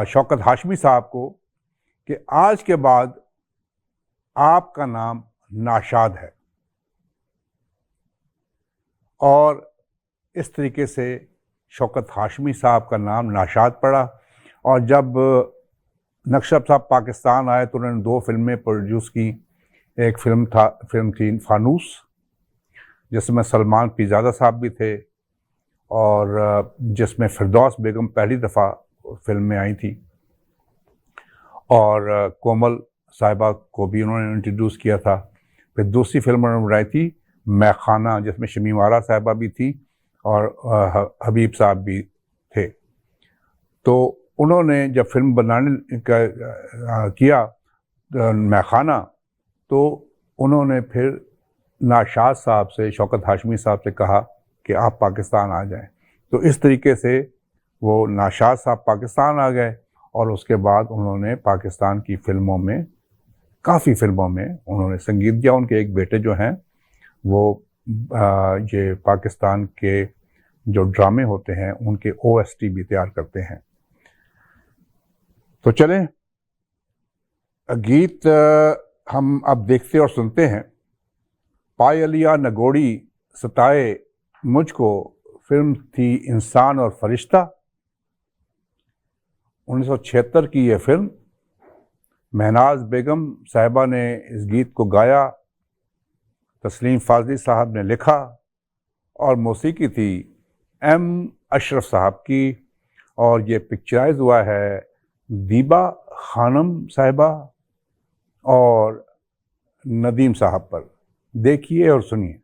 शौकत हाशमी साहब को कि आज के बाद आपका नाम नाशाद है। और इस तरीके से शौकत हाशमी साहब का नाम नाशाद पड़ा। और जब नक्शब साहब पाकिस्तान आए तो उन्होंने 2 फिल्में प्रोड्यूस की। एक फिल्म थी फानूस, जिसमें सलमान पीरजादा साहब भी थे और जिसमें फिरदौस बेगम पहली दफ़ा फिल्म में आई थी, और कोमल साहिबा को भी उन्होंने इंट्रोड्यूस किया था। फिर दूसरी फिल्म उन्होंने बनाई थी मैखाना, जिसमें शमीम आरा साहिबा भी थी और हबीब साहब भी थे। तो उन्होंने जब फिल्म बनाने का किया मैखाना, तो उन्होंने फिर नौशाद साहब से, शौकत हाशमी साहब से कहा कि आप पाकिस्तान आ जाएं। तो इस तरीके से वो नौशाद साहब पाकिस्तान आ गए और उसके बाद उन्होंने पाकिस्तान की फ़िल्मों में, काफ़ी फ़िल्मों में उन्होंने संगीत दिया। उनके एक बेटे जो हैं वो ये पाकिस्तान के जो ड्रामे होते हैं उनके OST भी तैयार करते हैं। तो चलें गीत हम अब देखते और सुनते हैं। पायलिया नगोड़ी सताए मुझको, फिल्म थी इंसान और फरिश्ता। 1976 की ये फिल्म, महनाज बेगम साहिबा ने इस गीत को गाया, तस्लीम फाजली साहब ने लिखा और मौसीकी थी M अशरफ साहब की। और ये पिक्चराइज हुआ है दीबा खानम साहिबा और नदीम साहब पर। देखिए और सुनिए।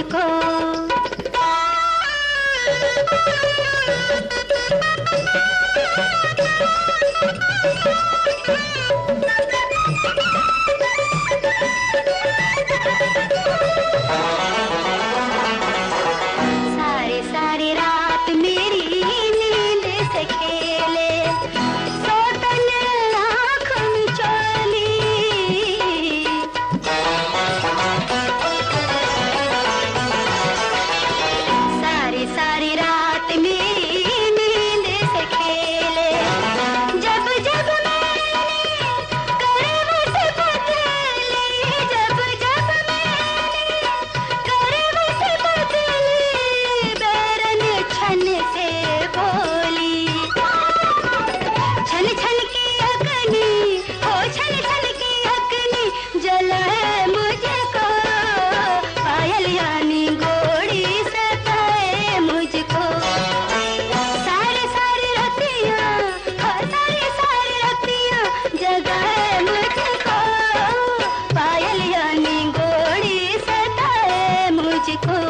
मुझको। सारी सारी रात मेरी नींद से खेले, सोतन आँख मिचोली। सारी सारी रात मेरी नींद से खेले, जब जब मैंने करवट बदली, जब जब मैंने करवट बदली, बैरन छन से बोली। छन छन की अग्नि, ओ छन छन की अग्नि जलाए मुझको, पायल यानी गोड़ी सताए मुझको। सारी सारी रतियाँ, हाँ सारी सारी रतियाँ जगाए मुझको, पायल यानी गोड़ी सताए मुझको।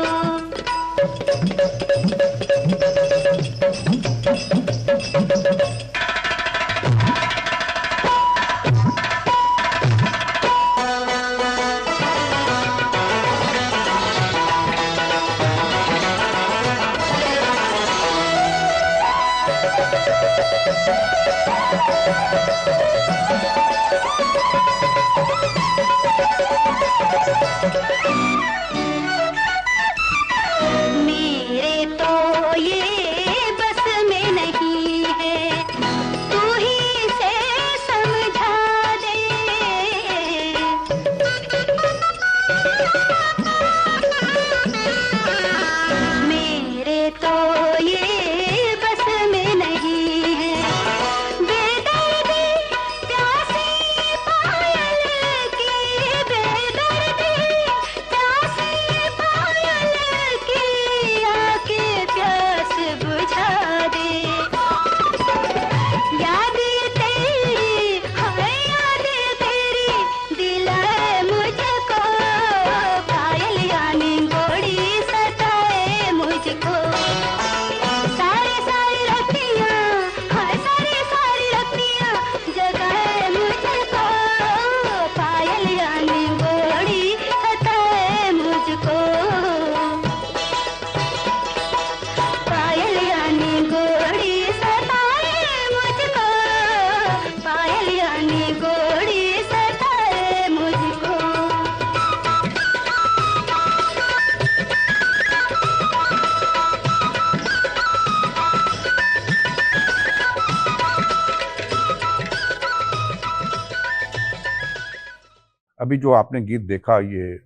मेरे तो ये बस में नहीं है, तू ही से समझा दे। मेरे तो ये बस में नहीं है, बेदर्दी प्यासी पायल की, बेदर्दी प्यासी पायल की, आके प्यास बुझा दे। याद तेरी, हाय याद तेरी दिलाए मुझको, पायल यानी गोड़ी सताए मुझको। सारी सारी रतियाँ, हाय सारी सारी रतियाँ जगाए मुझको, पायल यानी गोड़ी सताए मुझको, पायल यानी गोड़ी सताए मुझको, पायल यानी गोड़ी सताए मुझको। अभी जो आपने गीत देखा, ये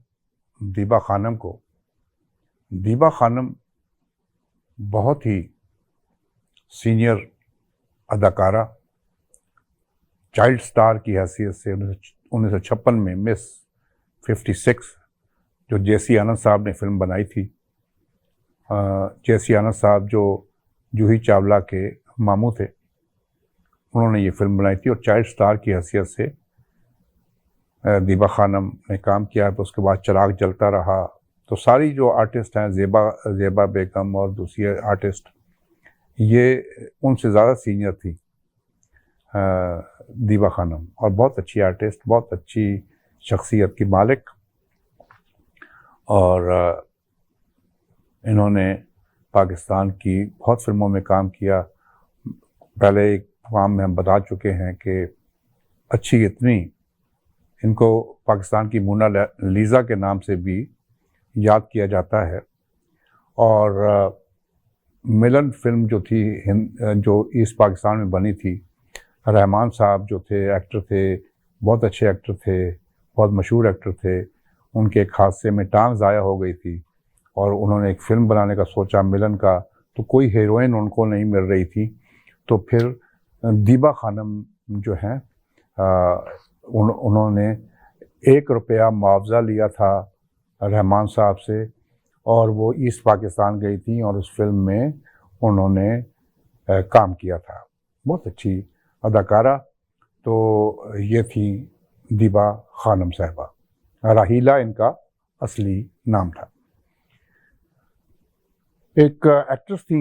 दीबा खानम को, दीबा खानम बहुत ही सीनियर अदाकारा, चाइल्ड स्टार की हैसियत से 1956 में मिस 56 जो जेसी आनंद साहब ने फिल्म बनाई थी। जेसी आनंद साहब जो जूही चावला के मामू थे, उन्होंने ये फिल्म बनाई थी और चाइल्ड स्टार की हैसियत से दीबा खानम ने काम किया। तो उसके बाद चिराग जलता रहा। तो सारी जो आर्टिस्ट हैं, ज़ेबा बेगम और दूसरी आर्टिस्ट, ये उनसे ज़्यादा सीनियर थी दीबा खानम, और बहुत अच्छी आर्टिस्ट, बहुत अच्छी शख्सियत की मालिक। और इन्होंने पाकिस्तान की बहुत फिल्मों में काम किया। पहले एक प्रोग्राम में हम बता चुके हैं कि अच्छी इतनी, इनको पाकिस्तान की मोना लीज़ा के नाम से भी याद किया जाता है। और मिलन फिल्म जो थी जो ईस्ट पाकिस्तान में बनी थी, रहमान साहब जो थे एक्टर थे, बहुत अच्छे एक्टर थे, बहुत मशहूर एक्टर थे। उनके एक हादसे में टांग ज़ाया हो गई थी और उन्होंने एक फ़िल्म बनाने का सोचा मिलन का, तो कोई हीरोइन उनको नहीं मिल रही थी। तो फिर दीबा खानम जो हैं उन्होंने ₹1 मुआवजा लिया था रहमान साहब से, और वो ईस्ट पाकिस्तान गई थी और उस फिल्म में उन्होंने काम किया था। बहुत अच्छी अदाकारा। तो ये थी दीबा खानम साहिबा। राहीला इनका असली नाम था। एक एक्ट्रेस थी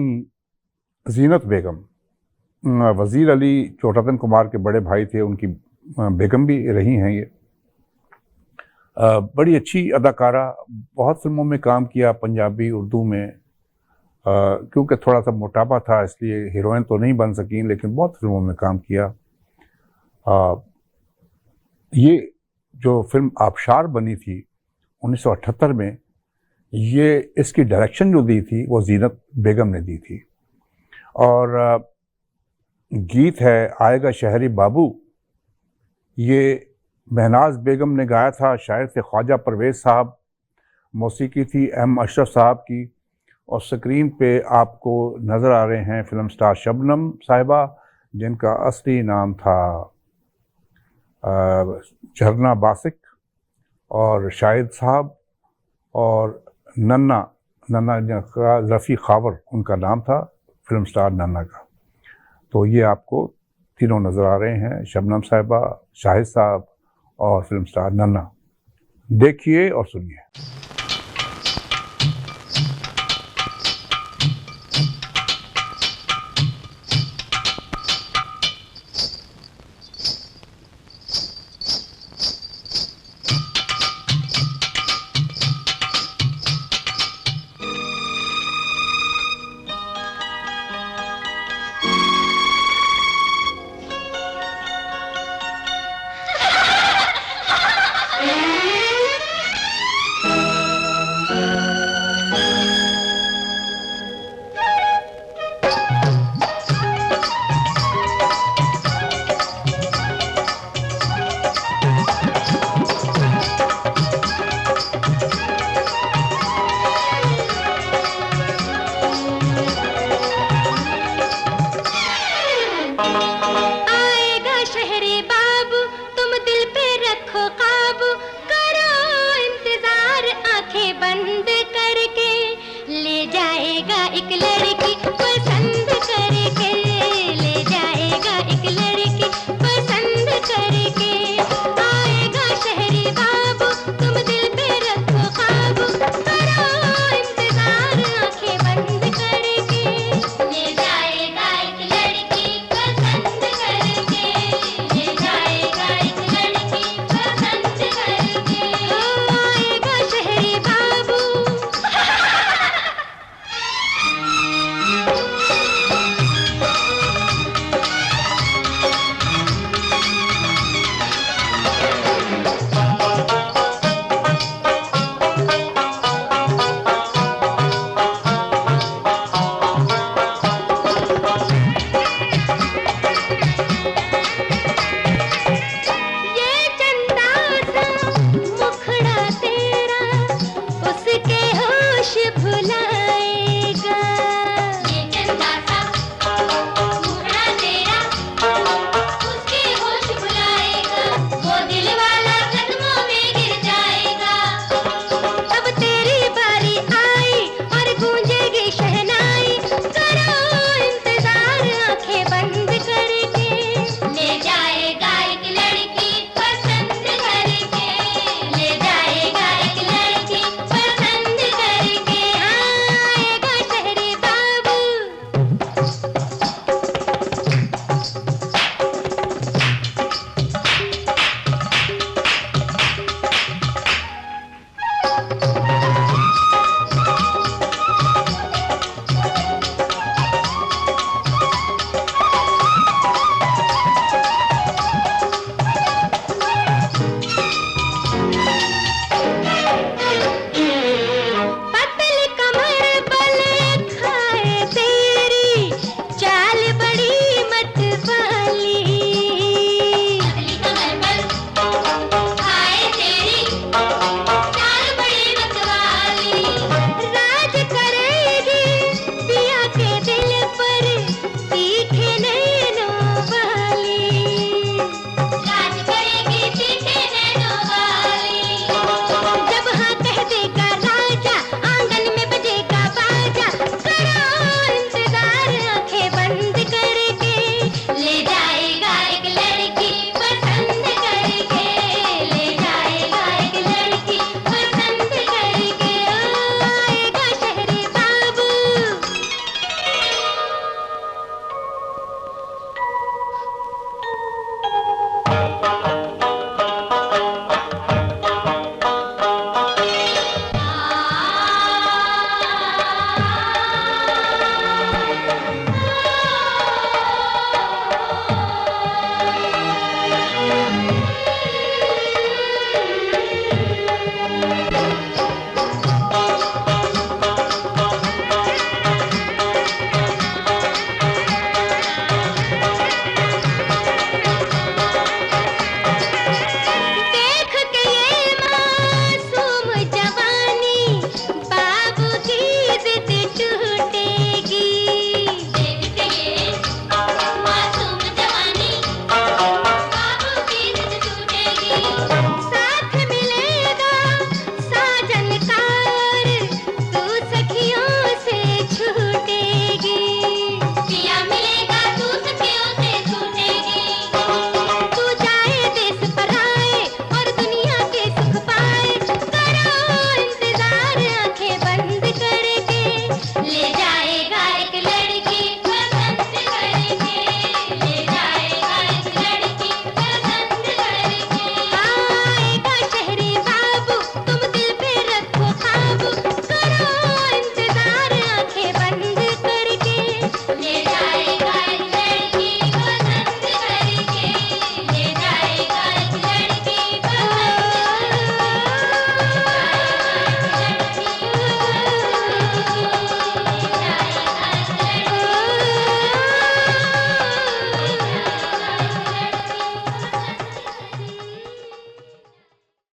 जीनत बेगम, वज़ीर अली चोटातन कुमार के बड़े भाई थे, उनकी बेगम भी रही हैं ये। बड़ी अच्छी अदाकारा, बहुत फिल्मों में काम किया, पंजाबी उर्दू में। क्योंकि थोड़ा सा मोटापा था इसलिए हीरोइन तो नहीं बन सकी, लेकिन बहुत फिल्मों में काम किया। ये जो फिल्म आबशार बनी थी 1978 में, ये इसकी डायरेक्शन जो दी थी वो जीनत बेगम ने दी थी। और गीत है आएगा शहरी बाबू, ये महनाज बेगम ने गाया था, शायर थे ख्वाजा परवेज़ साहब, मौसीकी थी एम अशरफ साहब की, और स्क्रीन पे आपको नज़र आ रहे हैं फिल्म स्टार शबनम साहिबा, जिनका असली नाम था झरना बासिक, और शाहिद साहब, और नन्ना रफ़ी खावर उनका नाम था, फिल्म स्टार नन्ना का। तो ये आपको तीनों नज़र आ रहे हैं, शबनम साहिबा, शाहिद साहब और फिल्म स्टार नन्ना। देखिए और सुनिए।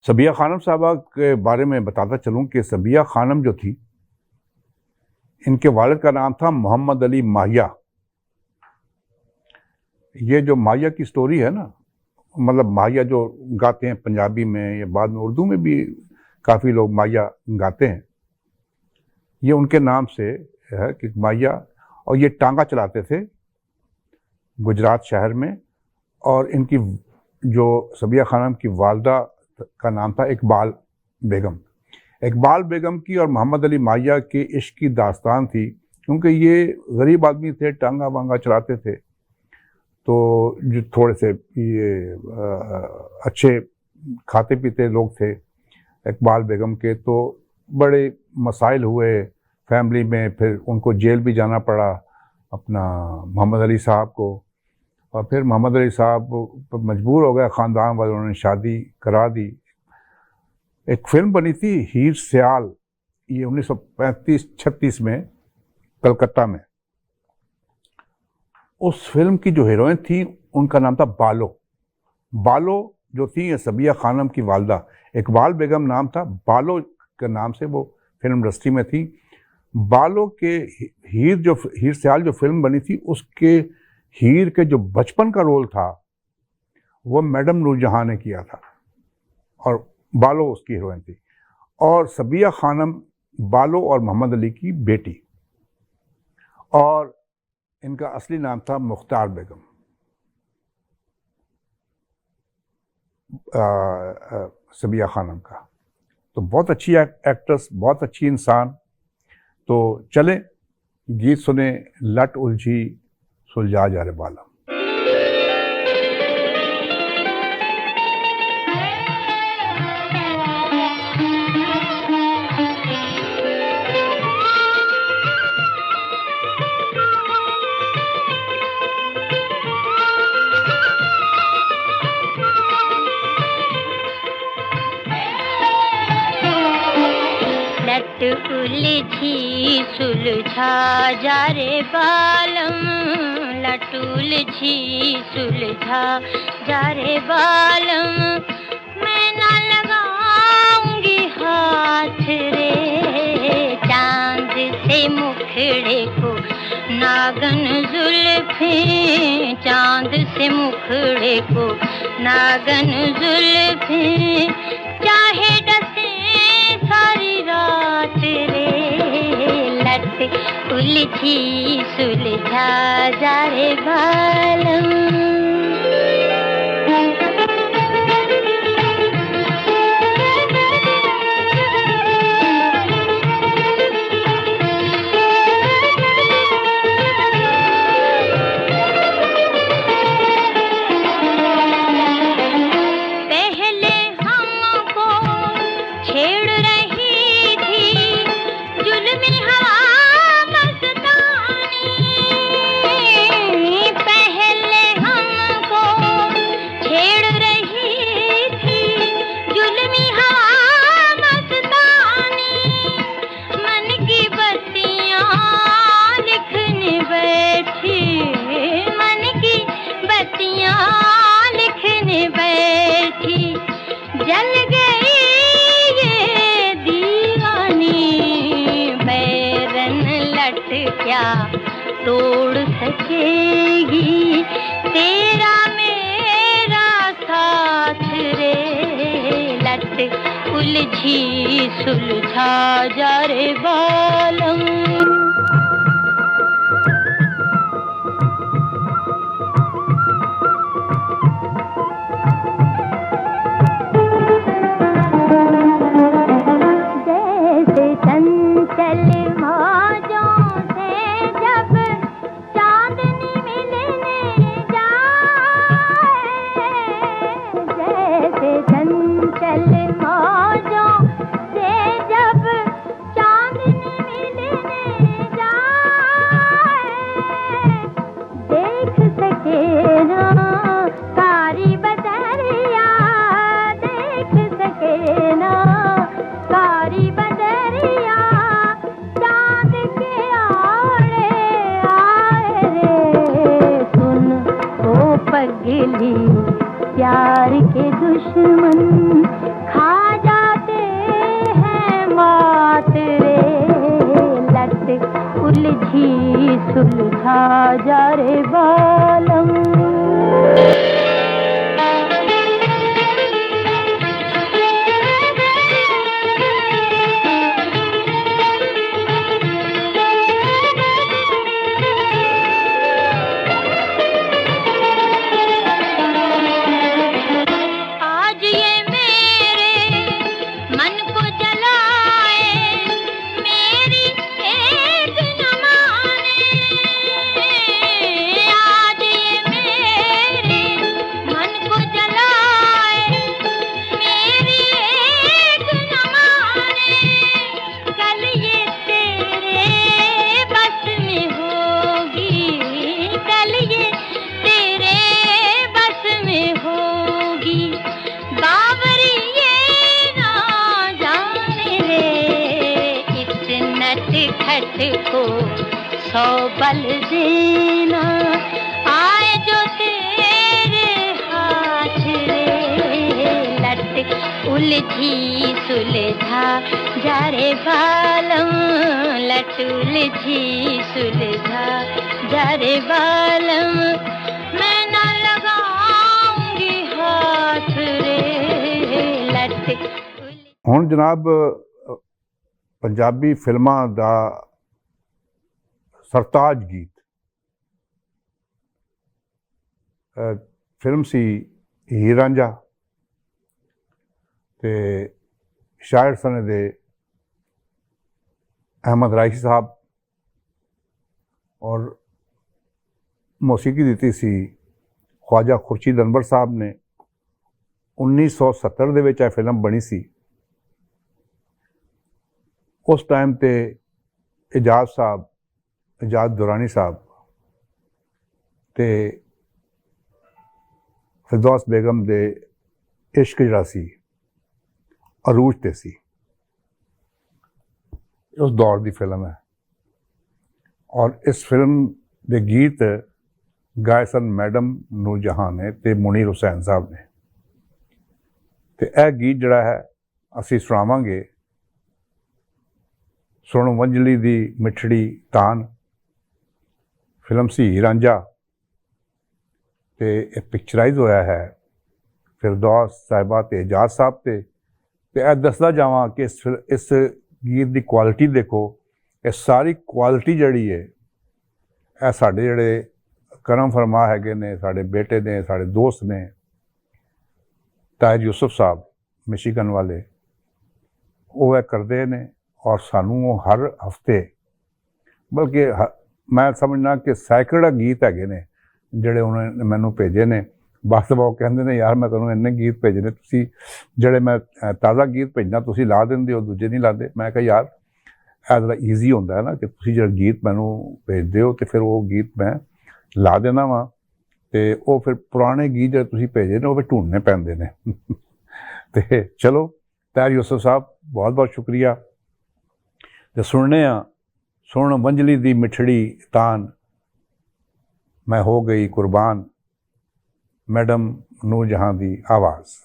सबिया खानम साहबा के बारे में बताता चलूँ कि सबिया खानम जो थी, इनके वालिद का नाम था मोहम्मद अली माहिया। ये जो माहिया की स्टोरी है ना, मतलब माहिया जो गाते हैं पंजाबी में या बाद में उर्दू में भी काफ़ी लोग माहिया गाते हैं, ये उनके नाम से है कि माहिया। और ये टांगा चलाते थे गुजरात शहर में। और इनकी जो सबिया खानम की वालदा का नाम था इकबाल बेगम। इकबाल बेगम की और मोहम्मद अली माहिया के इश्क की दास्तान थी, क्योंकि ये गरीब आदमी थे, टांगा वांगा चलाते थे, तो जो थोड़े से ये अच्छे खाते पीते लोग थे इकबाल बेगम के, तो बड़े मसाइल हुए फैमिली में। फिर उनको जेल भी जाना पड़ा अपना मोहम्मद अली साहब को। और फिर मोहम्मद अली साहब मजबूर हो गए, ख़ानदान वालों ने शादी करा दी। एक फ़िल्म बनी थी हीर सियाल, ये 1935-36 में कलकत्ता में। उस फिल्म की जो हीरोइन थी उनका नाम था बालो। बालो जो थी ये सबिया खानम की वालदा, इकबाल बेगम नाम था, बालो के नाम से वो फिल्म इंडस्ट्री में थी। बालो के हीर सियाल जो फिल्म बनी थी, उसके हीर के जो बचपन का रोल था वो मैडम नूरजहां ने किया था और बालो उसकी हीरोइन थी। और सबिया खानम बालो और मोहम्मद अली की बेटी, और इनका असली नाम था मुख्तार बेगम। सबिया खानम का तो बहुत अच्छी एक्ट्रेस, बहुत अच्छी इंसान। तो चले गीत सुने, लट उलझी सुलझा जा रे बालम। लट उलझी सुलझा जा रे बालम, लट उलझी सुलझा जा रे बालम, मैं ना लगाऊंगी हाथ रे चांद से मुखड़े को, नागन जुल्फें चांद से मुखड़े को, नागन जुल्फें चाहे डसे सारी रात रे, लट उलझी सुलझा जा रे बालम। तोड़ सकेगी तेरा मेरा साथ रे, लट उलझी सुलझा जा रे बालम। जैसे चंचल चांद सुलझा जा रे बालम। को 100 बल देना आए जो तेरे हाथ रे लट उलझी सुलझा जा रे बालम लट उलझी सुलझा जा रे बालम मैं न लगाऊंगी हाथ रे लट। ਹੁਣ जनाब पंजाबी फिल्मां दा सरताज गीत फिल्म सी हीर रांझा ते शायर सने दे अहमद राइशी साहब और मौसीकी दी सी ख्वाजा खुर्शीद अनवर साहब ने 1970 दे विच फिल्म बनी सी। उस टाइम ते एजाज साहब एजाज दुरानी साहब ते फिरदौस बेगम दे इश्क जिहड़ा सी अरूज ते सी। उस दौर की फिल्म है और इस फिल्म के गीत गाए सन मैडम नूरजहां ने ते मुनीर हुसैन साहब ने। तो यह गीत जिहड़ा है असीं सुणावांगे सुण वंजली दी मिठड़ी तान फिल्म सी हीर रांझा ते पिक्चराइज होया है फिरदौस साहिबा ते एजाज साहब ते यह दसदा जावां कि इस गीत की क्वालिटी देखो ये सारी क्वालिटी जिहड़ी है यह साडे जिहड़े करम फरमा हैगे ने साडे बेटे ने साडे दोस्त ने ताहिर यूसुफ साहब मिशिगन वाले वो है करते ने और सानू हर हफ्ते बल्कि मैं समझना कि सैकड़ा गीत हैगे ने जिहड़े उन्होंने मैनू भेजे ने। बस वो कहते हैं यार मैं तुहानूं इन्ने गीत भेजने तुसीं जिहड़े मैं ताज़ा गीत भेजना तुसीं ला दिंदे हो दूजे नहीं लाते। मैं कहा यार ਇਹ जरा ईजी होंदा है ना कि तुसीं जिहड़ा गीत मैनू भेजदे हो तो फिर वो गीत मैं ला देना वा तो वो फिर पुराने गीत जिहड़े तुसीं भेजे ने वो फिर ढूंढने पैंदे ने। तो चलो ताहिर यूसुफ साहब बहुत बहुत शुक्रिया। तो सुनने सुन वंजली दी मिठड़ी तान मैं हो गई कुर्बान मैडम नूरजहां दी आवाज़।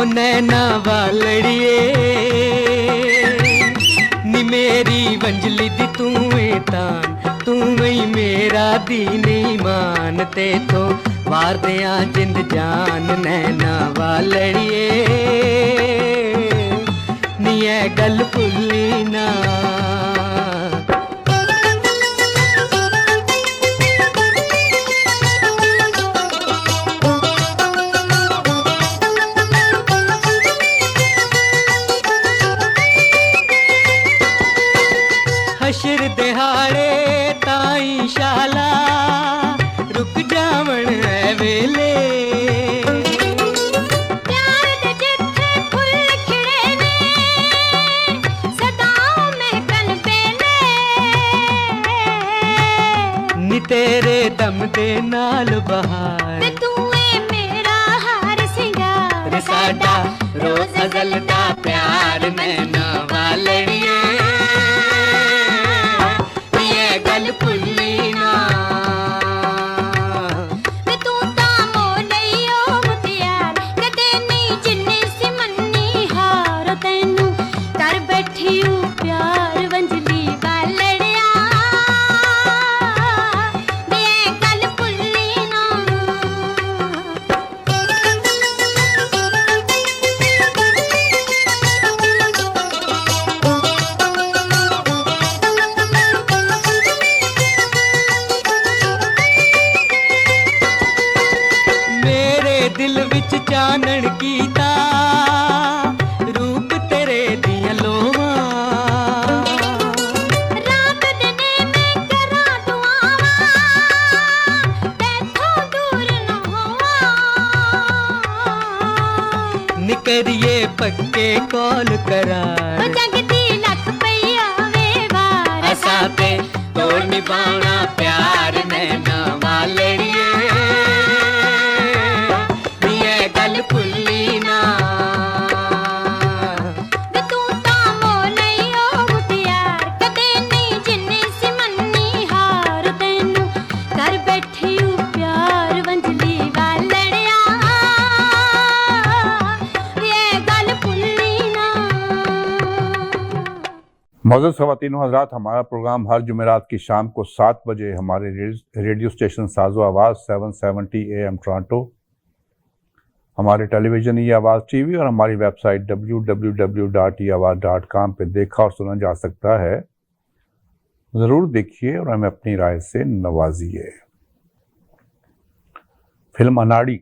नैना वालड़िए नी मेरी वंजली दी तू तान तू ही मेरा दीन ईमान ते तो वार दिया जिंद जान। नैना वालड़िए नी ऐ गल भुल्ली ना। हशर दिहाड़े ताई शाला रुक जावण है वेले प्यार दे नाल बहार ते तू ए मेरा हार सिंगार साडा रोज गलदा प्यार नैना वालड़िए ये गल भुल्ली ना ते तू तां मोलइयो मुटियार कदे नहीं जिन्नी सी मन्नी हार तैनू कर बैठी हूँ प्यार वंजली वालड़िया वे गल भुल्ली ना मेरे दिल विच चानण कीता रूप तेरे दियां लोवां रात दिने मैं करा दुआवां तैथों दूर न होवां निकरिए पक्के कॉल करार जगदी लख पईया वे वार असां ते तोड़ निभाना प्यार नैना वालड़िए ये गल भुल्ली ना वे तू तां मोलइयो मुटियार कदे नहीं जिन्नी सी मन्नी हार तैनू कर बैठी हूँ प्यार वंजली वालड़िया ये गल भुल्ली ना मौजूद ख़वातीन व हज़रात, हमारा प्रोग्राम हर जुमेरात की शाम को 7 बजे हमारे रेडियो स्टेशन साजो आवाज़ 770 AM टोरंटो, हमारे टेलीविज़न ये आवाज़ टीवी और हमारी वेबसाइट www.eawaz.com पे देखा और सुना जा सकता है। ज़रूर देखिए और हमें अपनी राय से नवाजिए। फिल्म अनाड़ी,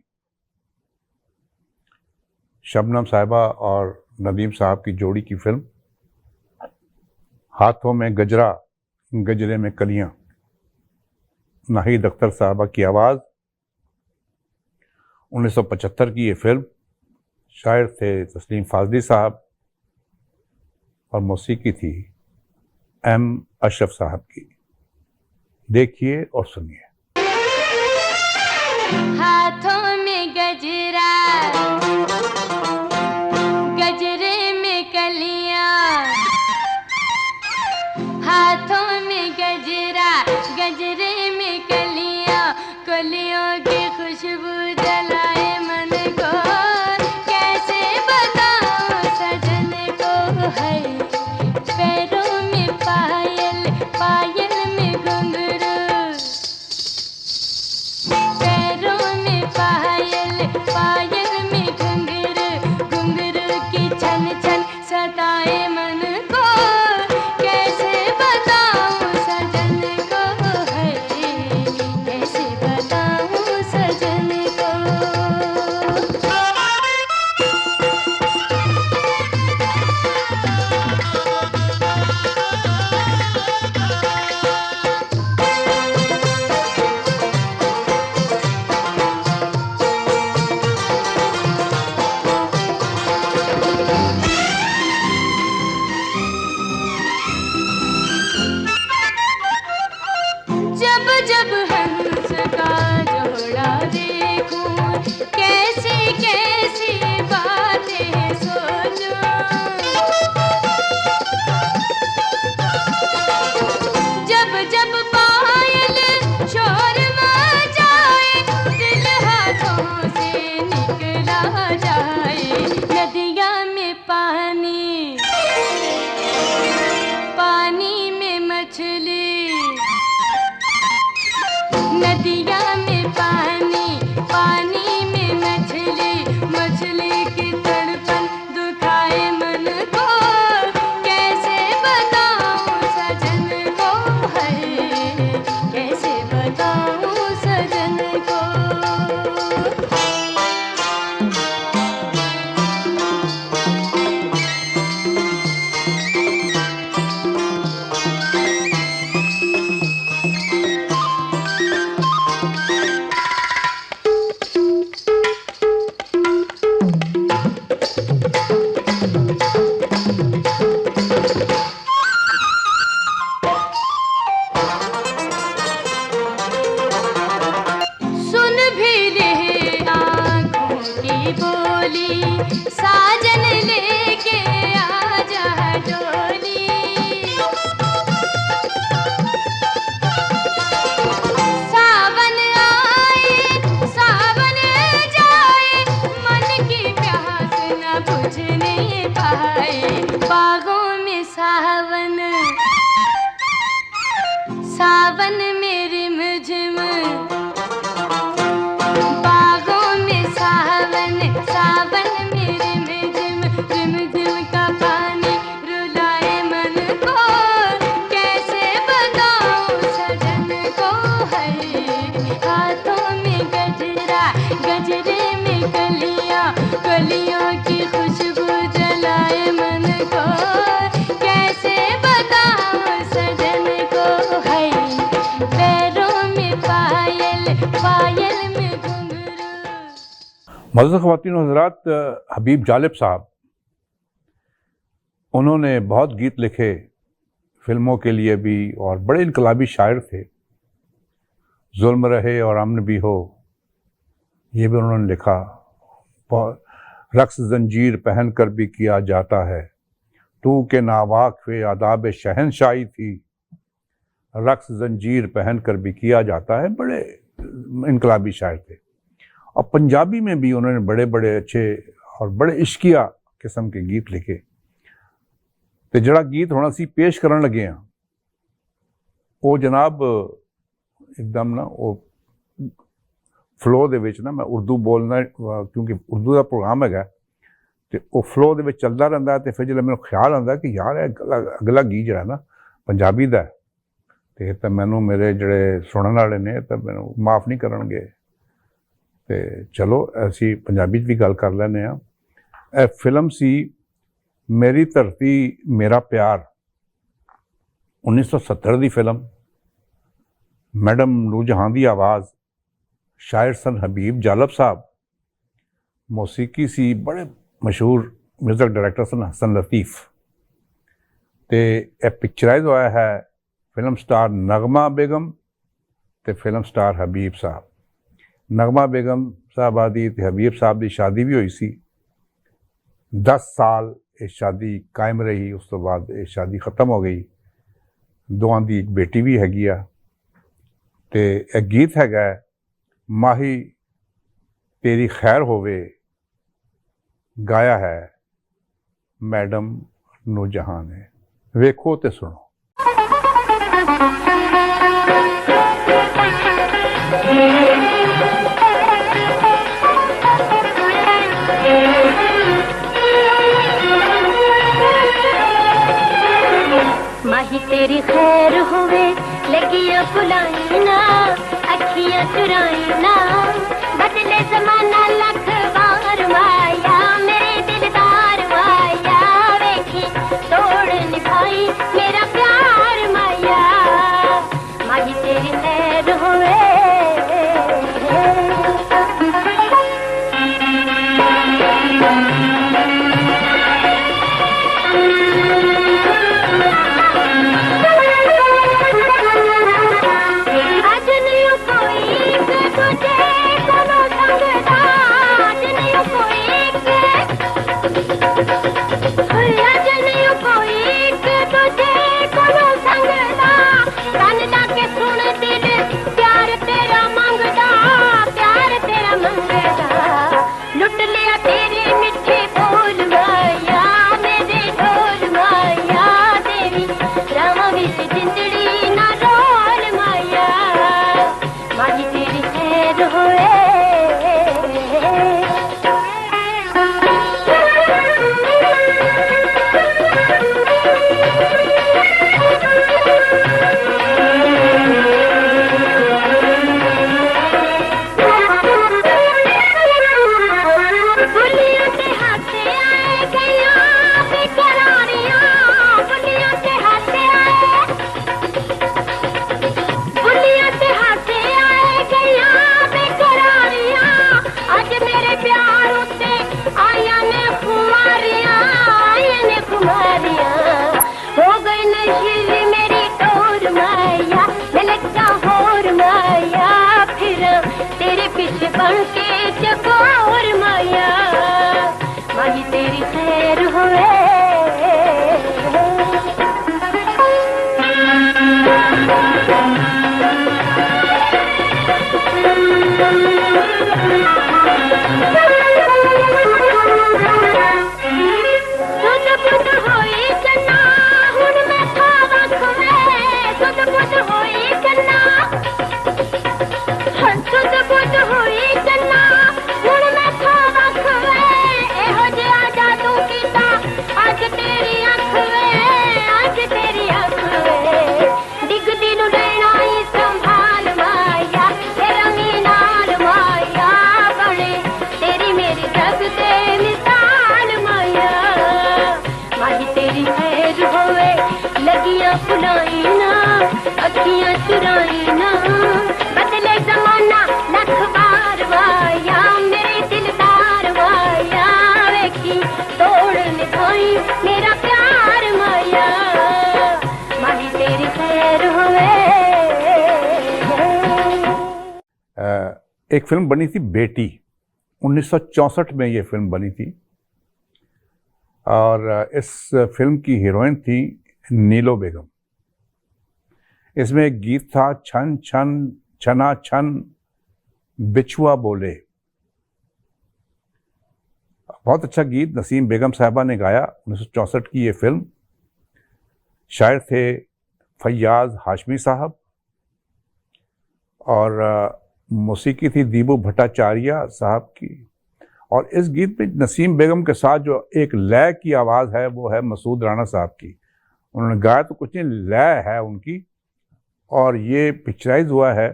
शबनम साहिबा और नदीम साहब की जोड़ी की फिल्म। हाथों में गजरा, गजरे में कलियां, नाहिद अख्तर साहबा की आवाज़। 1975 की ये फिल्म, शायर थे तस्लीम फाजली साहब और मौसीकी थी M अशरफ साहब की। देखिए और सुनिए। हाथों में गजरा गजरे में कलियां हाथों में गजरा गजरे में कलियां कलियों की खुशबू जलाए मन को कैसे बताऊं सजन को है पैरों में पायल पायल में घुंघरू पैरों में पायल पायल में घुंघरू घुंघरू की छन छन सताए मन को कैसे बताऊं सजन को है कैसे बताऊं सजन को जब जब हंस का जोड़ा देखूं कैसी कैसी बातें सोचूं जब जब पायल शोर मचाए दिल हाथों से निकला जाए नदिया में पानी पानी में मछली नदिया में पानी पानी में मछली साजन लेके आजा डोली। सावन आए सावन जाए, मन की प्यास न बुझने पाए। बागों में सावन सावन में रिमझिम, बागों में सावन सावन में रिमझिम, रिमझिम का पानी रुलाए मन को। कैसे बताऊं सजन को है, हाथों में गजरा गजरे में कलियां, कलियों की खुशबू जलाए मन को। कैसे बताऊं सजन को है, पैरों में पायल पायल में घुंघरू। मज़दूर ख़वातीन और हज़रात, हबीब जालिब साहब, उन्होंने बहुत गीत लिखे फिल्मों के लिए भी, और बड़े इनकलाबी शायर थे। जुल्म रहे और अमन भी हो, ये भी उन्होंने लिखा। रक्स जंजीर पहन कर भी किया जाता है, तू के नावाक़ आदाब शहनशाही थी। रक्स जंजीर पहन कर भी किया जाता है, बड़े इनकलाबी शायर थे। और पंजाबी में भी उन्होंने बड़े बड़े अच्छे और बड़े इश्किया किस्म के गीत लिखे। तो जड़ा गीत हुण असीं पेश करन लगे हैं, वो जनाब एकदम ना वो फ्लो दे विच ना, मैं उर्दू बोलना क्योंकि उर्दू का प्रोग्राम है, तो वो फ्लो दे विच चलदा रहिंदा। तो फिर जो मैनूं ख्याल आंदा कि यार अगला गीत जिहड़ा ना पंजाबी दा है, तो मैनूं मेरे जिहड़े सुनन वाले ने तो मैनूं माफ़ नहीं करनगे। तो चलो असीं पंजाबी च भी गल कर लैंदे आ। ਇਹ फिल्म सी मेरी धरती मेरा प्यार, 1970 की फिल्म। मैडम नूरजहां की आवाज़, शायर सन हबीब जालिब साहब, मौसीकी सी बड़े मशहूर म्यूजिक डायरैक्टर सन हसन लतीफ़। तो यह पिक्चराइज होया है फिल्म स्टार नगमा बेगम तो फिल्म स्टार हबीब साहब। नगमा बेगम साहबा दी ते हबीब साहब की शादी भी हुई सी। 10 साल ये शादी कायम रही, उस तो बाद ये शादी ख़त्म हो गई। दोवां दी एक बेटी भी हैगी आ। तो एक गीत हैगा माही तेरी खैर होवे, गाया है मैडम नूरजहां ने। वेखो ते सुनो। माही तेरी खैर होवे, लगियां फुलाइना, अखियां चुराइना, बदले जमाना लख बार माया, मेरे दिलदार माया, वेखी तोड़ निभाई मेरा प्यार माया। माही तेरी खैर होवे। एक फिल्म बनी थी बेटी, 1964 में ये फिल्म बनी थी, और इस फिल्म की हीरोइन थी नीलो बेगम। इसमें एक गीत था, छन छन छना छन बिछुआ बोले। बहुत अच्छा गीत नसीम बेगम साहबा ने गाया। 1964 की ये फिल्म, शायर थे फैयाज हाशमी साहब और मौसीकी थी दीबू भट्टाचार्य साहब की। और इस गीत में नसीम बेगम के साथ जो एक लय की आवाज़ है वो है मसूद राणा साहब की। उन्होंने गाया तो कुछ नहीं, लय है उनकी। और ये पिक्चराइज हुआ है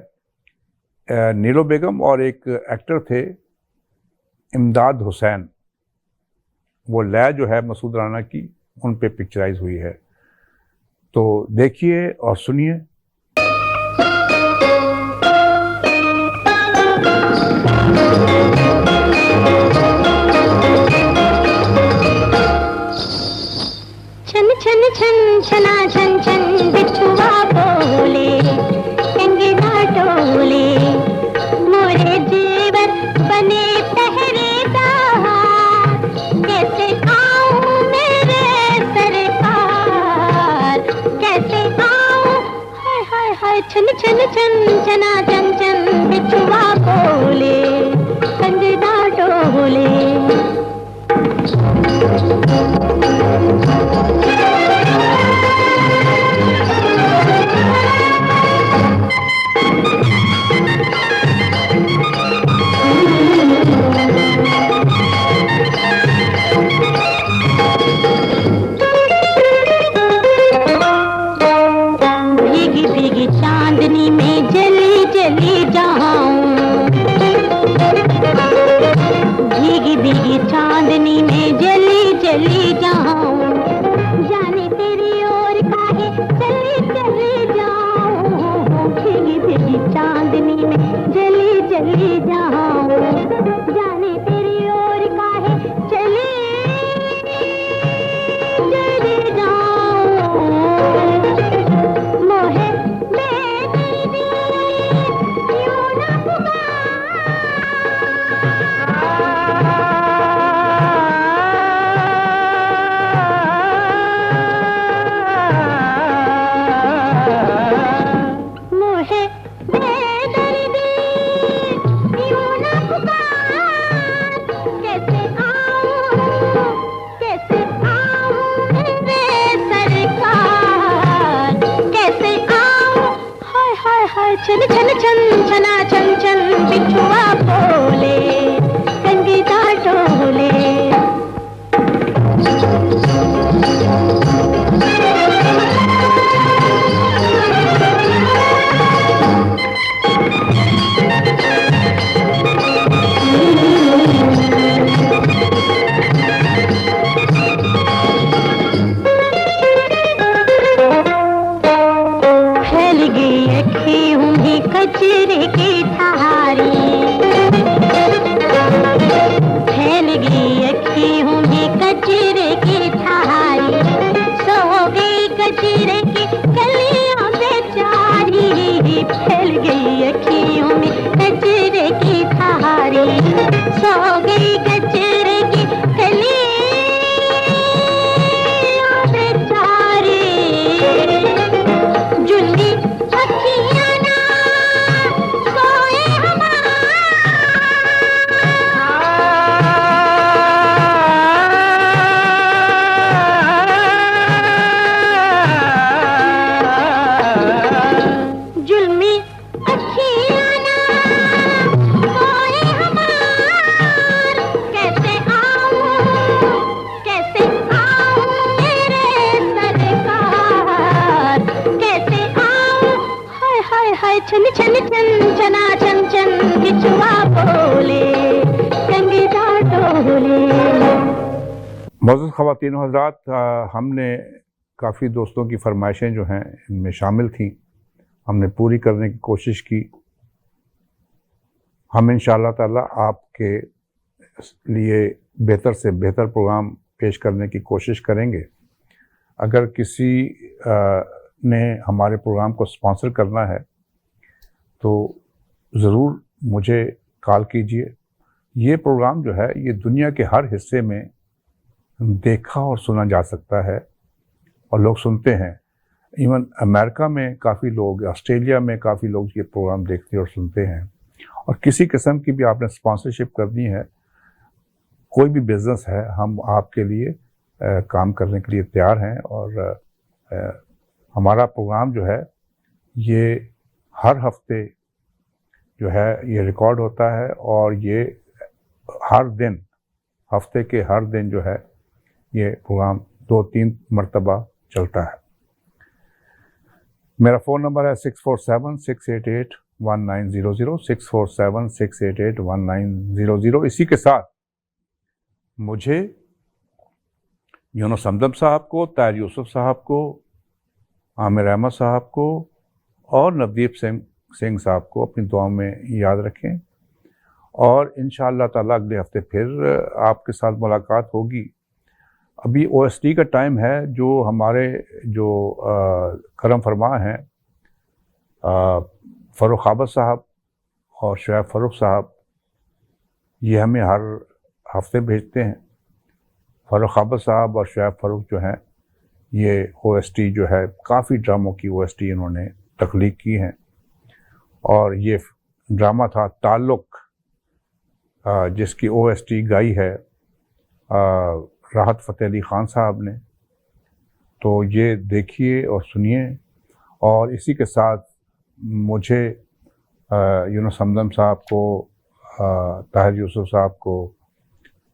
नीलो बेगम और एक एक्टर थे इमदाद हुसैन। वो लय जो है मसूद राणा की, उन पे पिक्चराइज हुई है। तो देखिए और सुनिए। छन छन छन छना छन छन बिछुआ बोले, कंगना डोले, मोरे जेवर बने पहरेदार, कैसे आऊं मेरे सरकार, कैसे आऊं, हाय हाय हाय, छन छन छन छना छन छन बिछुआ बोले, कंगना डोले। भीगी भीगी चांदनी में जली जली जाऊं, भीगी भीगी चांदनी में जली जली जाऊं, जाने तेरी ओर काहे चली चली जाऊं, भीगी भीगी चांदनी में जली जली जाऊं, जाने तेरी ओर काहे चली चली जाऊं, मोहे बेदर्दी यूं ना मोहे बेदर्दी यूं ना पुकार, कैसे आऊं मेरे सरकार, कैसे आऊं, हाय हाय हाय, छन छन छन छना छन छन बिछुआ बोले, कंगना डोले। फैल गई अखियों में कचरे की धारी, फैल गई अखियों में कचरे की धारी, सो गई कचरे की कलियां बेचारी, फैल गई अखियों में कचरे की धारी, सो गई कचरे की कलियां बेचारी, जुल्ली अखियां ना सोए जुल्मी अखियां ना सोए हमार, कैसे आऊं मेरे सरकार, कैसे आऊं, हाय हाय हाय, छन छन छन छना छन छन बिछुआ बोले, कंगना डोले। मौजूद ख़वातीन व हज़रात, हमने काफ़ी दोस्तों की फरमाइशें जो हैं इनमें शामिल थीं, हमने पूरी करने की कोशिश की। हम इंशाअल्लाह ताला आपके लिए बेहतर से बेहतर प्रोग्राम पेश करने की कोशिश करेंगे। अगर किसी ने हमारे प्रोग्राम को स्पॉन्सर करना है तो ज़रूर मुझे कॉल कीजिए। ये प्रोग्राम जो है ये दुनिया के हर हिस्से में देखा और सुना जा सकता है और लोग सुनते हैं। इवन अमेरिका में काफ़ी लोग, ऑस्ट्रेलिया में काफ़ी लोग ये प्रोग्राम देखते और सुनते हैं। और किसी किस्म की भी आपने स्पॉन्सरशिप करनी है, कोई भी बिज़नेस है, हम आपके लिए काम करने के लिए तैयार हैं। और हमारा प्रोग्राम जो है ये हर हफ्ते जो है ये रिकॉर्ड होता है और ये हर दिन, हफ्ते के हर दिन जो है ये प्रोग्राम 2-3 मरतबा चलता है। मेरा फ़ोन नंबर है 647-688-1900, 647-688-1900। इसी के साथ मुझे यूनुस हमदम साहब को, ताहिर यूसुफ साहब को, आमिर अहमद साहब को और नवदीप सिंह साहब को अपनी दुआओं में याद रखें। और इंशाअल्लाह ताला अगले हफ्ते फिर आपके साथ मुलाकात होगी। अभी OST का टाइम है। जो हमारे जो करम फरमा हैं फ़ारूक आबद साहब और शुएब फ़ारूक साहब, ये हमें हर हफ्ते भेजते हैं। फ़ारूक आबद साहब और शुएब फ़ारूक जो हैं ये OST जो है काफ़ी ड्रामों की OST इन्होंने तख्लीक की हैं। और ये ड्रामा था ताल्लुक़, जिसकी OST गाई है राहत फ़तेह अली ख़ान साहब ने। तो ये देखिए और सुनिए। और इसी के साथ मुझे यूनुस हमदम साहब को, ताहिर यूसुफ साहब को,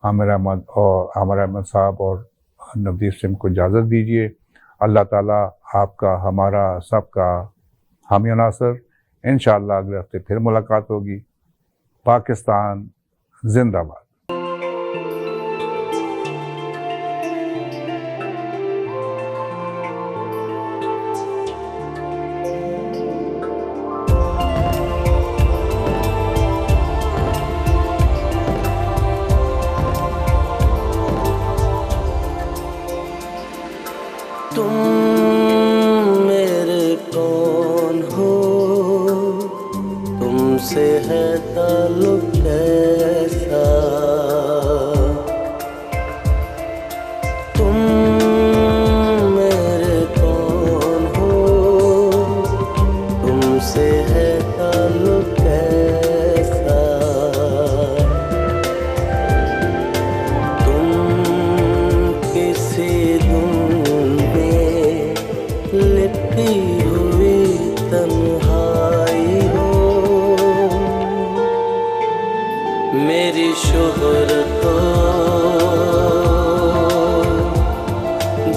आमिर अहमद साहब और नवदीप सिंह को इजाज़त दीजिए। अल्लाह ताला आपका, हमारा, सबका हामी और नासर। इंशाअल्लाह अगले हफ्ते फिर मुलाकात होगी। पाकिस्तान जिंदाबाद। तुम मेरे कौन हो, तुमसे है ताल्लुक कैसा, तुम मेरे कौन हो, तुमसे है ताल्लुक कैसा, तुम किसी लिपटी हुई तन्हाई हो, मेरी शोहरत को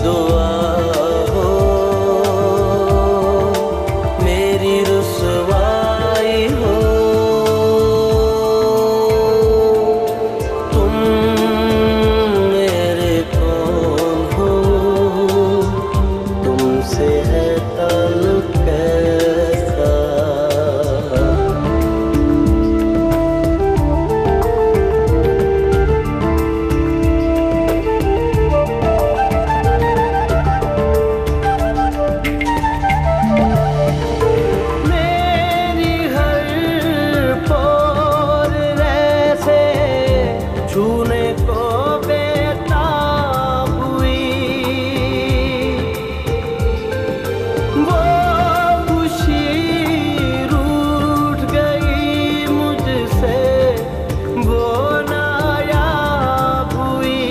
दुआ हो, मेरी रुसवाई हो, तुम मेरे कौन हो, तुमसे है ताल्लुक कैसा। मेरी हर पोर ऐसे छूने को बेताब हुई, वो खुशी रूठ गई मुझसे, वो नायाब हुई,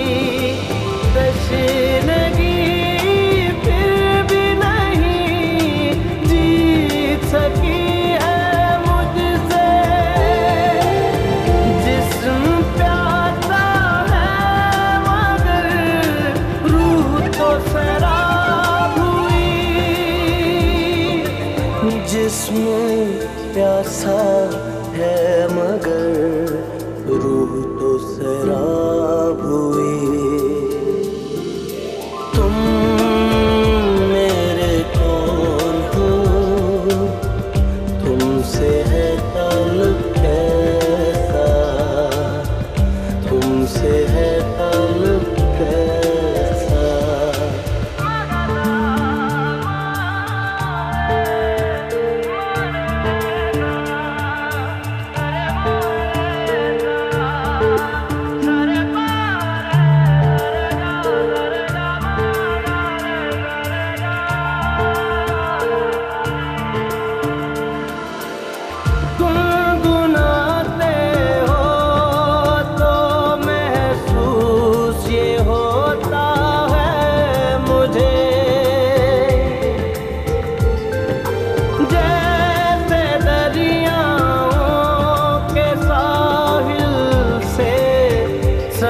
तशनगी फिर भी नहीं जीत सकी है मुझसे, जिस्म प्यासा है मगर रूह तो शराब हुई, जिस्म प्यासा है मगर रूह तो शराब हुई, तुम मेरे कौन हो, तुमसे है ताल्लुक कैसा, तुमसे है ताल्लुक कैसा।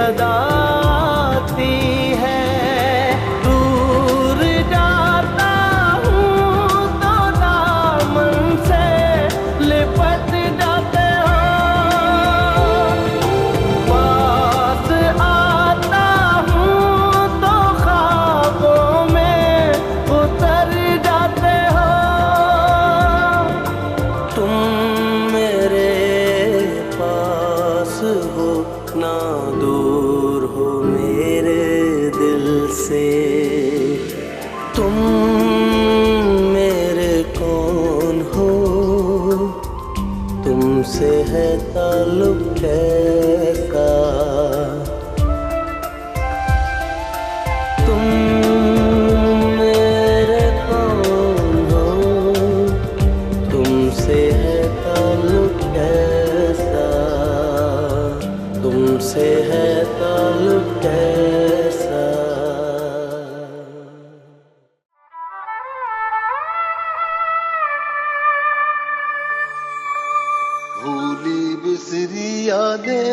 सदा आती है। दूर जाता हूँ तो दामन से लिपट जाते हो, पास आता हूँ तो ख्वाबों में उतर जाते हो। तुम मेरे पास हो ना दूर हो मेरे दिल से, तुम मेरे कौन हो, तुमसे है ताल्लुक कैसा। तुम मेरे कौन हो, तुमसे है ताल्लुक कैसा, तुमसे है ताल्लुक कैसा। भूली बिसरी यादें